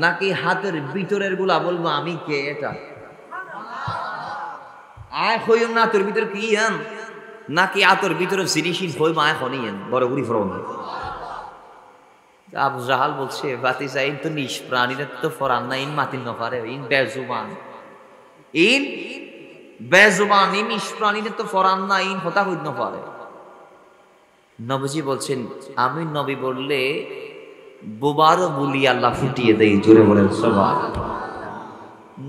নাকি হাতের ভিতরের গুলা বলবো আমি কে এটা? আয় হইম না তোর ভিতর কি আন, নাকি আতর ভিতরে জিনিসই হইম আয় হনিয়েন বড় গুড়ি ফরম। আবু জাহাল বলছে, বাতিজা ইন তো নিষ্প্রাণীরা তো ফরান না, ইন মাতিন নফারে, ইন বেজুবান, ইন বেজুবান, ইন নিষ্প্রাণীরা তো ফরান না, ইন হতা হইত নফারে। নবীজি বলছেন, আমি নবী বললে বোবারও বলি আল্লাহ ফুটিয়ে দেই। জোরে বলেন সুবহানাল্লাহ।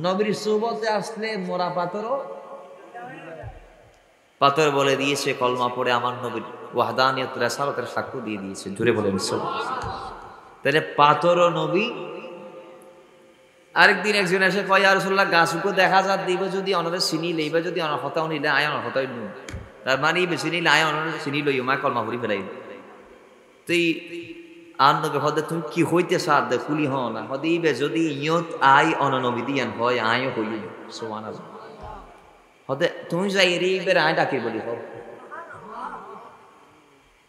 নবীর সুবতে আসলে মোরা পাথর বলে দিয়েছে, কলমা পড়ে আমার নবীর ওয়াহদানিয়ত রিসালাতের সাক্ষ্য দিয়ে দিয়েছে। জোরে বলেন সুবহানাল্লাহ। তাহলে পাথর ও নবী। আরেকদিন একজন এসে কয়, ইয়া রাসূলুল্লাহ গাছুকে দেখা যাত দিব যদি অনরে চিনি লইবা, যদি অনার হতাও নিলে আয় অনার হতাই নু, তার মানে বেশি নিলে আয় অনার চিনি লই মা কলমা পড়ি ফেলাই। তুই আর নবী হদে তুমি কি হইতে সার দে কুলি হ না হদিবে যদি ইয়ত আই অননবী দিয়ান হয় আয়ও হই। সুবহানাল্লাহ। হদে তুমি যাই রে বের আয় ডাকে বলি হও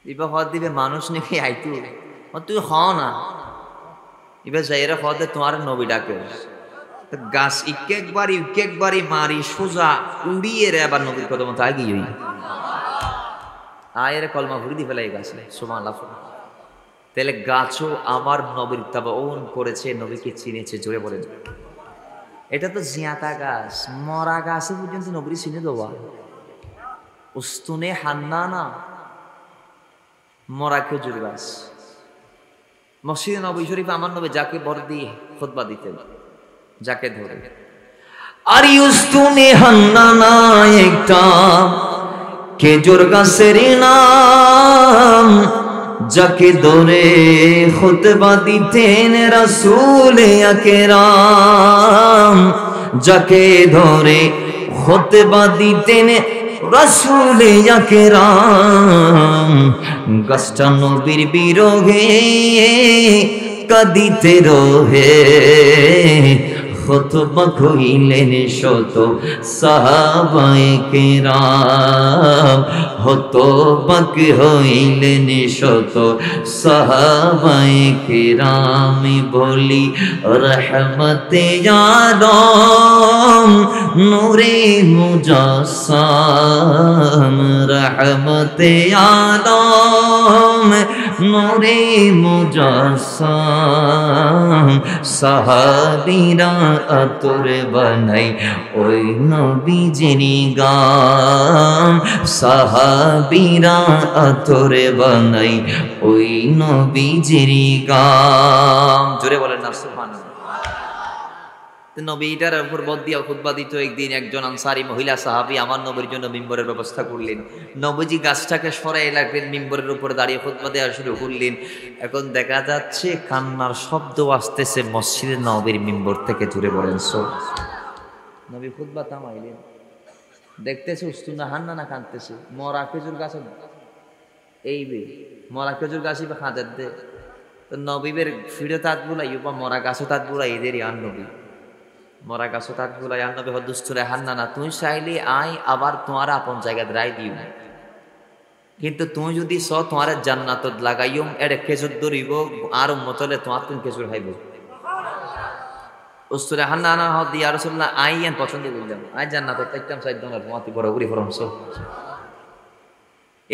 ইবা হদ দিবে মানুষ নাকি আইতু তুই হ না এবার যাইরা হদে তোমার নবী ডাকে। গাছ ইকেকবারি মারি সোজা উড়িয়ে রে আবার নবীর কদম মতো আগিয়ে হই আয়ের কলমা ঘুরি দি ফেলাই গাছ। সুবহানাল্লাহ। তাহলে গাছও আমার নবীর তাবাউন করেছে, নবীকে চিনেছে। জোরে বলেন। এটা তো জিয়াতা গাছ, মরা গাছে পর্যন্ত নবী চিনে দেওয়া। উস্তুনে হান্নানা মরা খেজুর গাছ। মসজিদে নবী শরীফ আমার নবী যাকে বর দিয়ে খুতবা দিতেন, যাকে ধরে
আর উস্তুনে হান্নানা একটা খেজুর গাছের নাম, যাকে ধরে খুতবা দিতেন রাসূল আকরাম, যাকে ধরে খুতবা দিতেন রাসূল আকরাম। গাছটা নবীর বিরহে কাঁদিতে রহে, খুতবা কইলেন শত সাহাবায়ে কেরাম, হতবাক হইলেন শত সাহাবায়ে কেরাম। বলি রহমতে আলম নূরে মুজাসসাম, রহমতে আলম নূরে মুজাসসাম। সাহাবীরা আতর বানাই ওই নবীজির গাম, সাহাবীরা আতর বানাই ওই নবীজির গাম। জোরে বলেন না সুবহানাল্লাহ। নবীটার উপর বদ দিয়া খুতবা দিত। একদিন একজন আনসারী মহিলা সাহাবী আমার নবীর জন্য মিম্বরের ব্যবস্থা করলেন। নবীজি গাছটাকে সরাই লাগলেন, মিম্বরের উপর দাঁড়িয়ে খুতবা দেওয়া শুরু করলেন। এখন দেখা যাচ্ছে কান্নার শব্দ আসতেছে মসজিদের নবীর মিম্বর থেকে। জুড়ে বলেন নবী খুতবা থামাইলেন, দেখতেছে উস্তুনা হান্নানা কাঁদতেছে। মরা খেজুর গাছ এই বে মরা খেজুর গাছই বা খাঁদের দে তো নবীবের ফিরে তাঁত বুলাই বা মরা গাছও তাঁত বুলাই এদেরই আন নবী মরা গাছ তাক গুলাই আন্নবে হদুস্তরে হান্নানা তুই চাইলে আয় আবার তোমার আপন জায়গা রাই দিও, কিন্তু তুই যদি স তোমার জান্নাতত লাগাইম এড়ে খেজুর ধরিব আর মতলে তোমার তুমি খেজুর খাইব। উস্তরে হান্নানা হদ ইয়া রাসূলুল্লাহ আই এন পছন্দ করলাম আই জান্নাতত একদম সাইড দনার মাটি বড় উড়ি ফরমছ।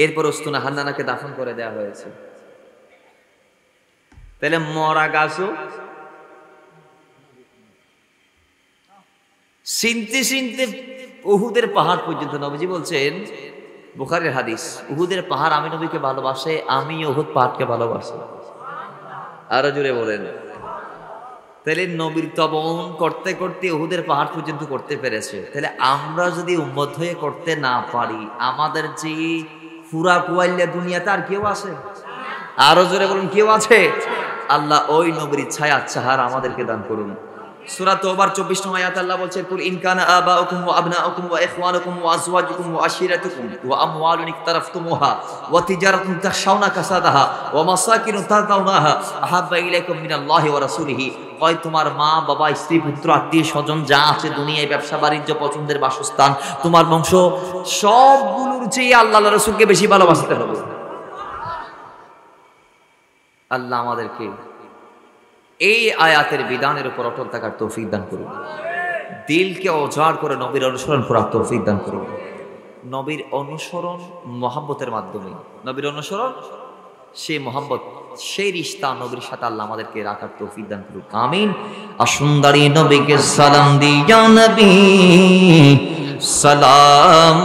এরপর উস্তুনা হান্নানাকে দাফন করে দেওয়া হয়েছে। তাহলে মরা গাছও চিনতে চিনতে উহুদের পাহাড় পর্যন্ত নবীজি বলছেন, বুখারীর হাদিস, উহুদের পাহাড় আমি নবীকে ভালোবাসে, আমি উহুদ পাহাড়কে ভালোবাসি। আরো জোরে বলেন। তাহলে নবীর তবন করতে করতে উহুদের পাহাড় পর্যন্ত করতে পেরেছে। তাহলে আমরা যদি উম্মত হয়ে করতে না পারি, আমাদের যে পুরা কুয়াইল্লা দুনিয়াতে আর কেউ আছে? আরো জোরে বলুন, কেউ আছে? আল্লাহ ওই নবীর ছায়া চাহার আমাদেরকে দান করুন।
সূরা তাওবার 24 নং আয়াতে আল্লাহ বলছেন, কুল ইন কানা আবাউকুম ওয়া আবনাউকুম ওয়া ইখওয়ানুকুম ওয়া আজওয়াজুকুম ওয়া আশিরাতুকুম ওয়া আমওয়ালুন ইকতারাফতুমুহা ওয়া তিজারাতুন তাখশাউনা কাসাদাহা ওয়া মাসাকিনু তারদাউনাহা আহাব্বা ইলাইকুম মিনাল্লাহি ওয়া রাসূলিহি। হয় তোমার মা বাবা স্ত্রী পুত্র আত্মীয় স্বজন যা আছে দুনিয়ায়, ব্যবসা বাণিজ্য, পছন্দের বাসস্থান, তোমার বংশ, সবগুলোর চেয়ে আল্লাহ আল্লাহ রাসূলকে বেশি ভালোবাসতে হবে। আল্লাহ আমাদেরকে এই আয়াতের বিধানের উপর অটল থাকার তৌফিক দান করুন। দিলকে অজাড় করে নবীর অনুসরণ করার তৌফিক দান করুন। নবীর অনুসরণ মহাব্বতের মাধ্যমে, নবীর অনুসরণ সেই মহাব্বত, সেই রিশতা নবীর সাথে আল্লাহ আমাদেরকে রাখার তৌফিক দান করুন। আমিন। আসুন্দারি নবীকে সালাম দিয়া নবী সালাম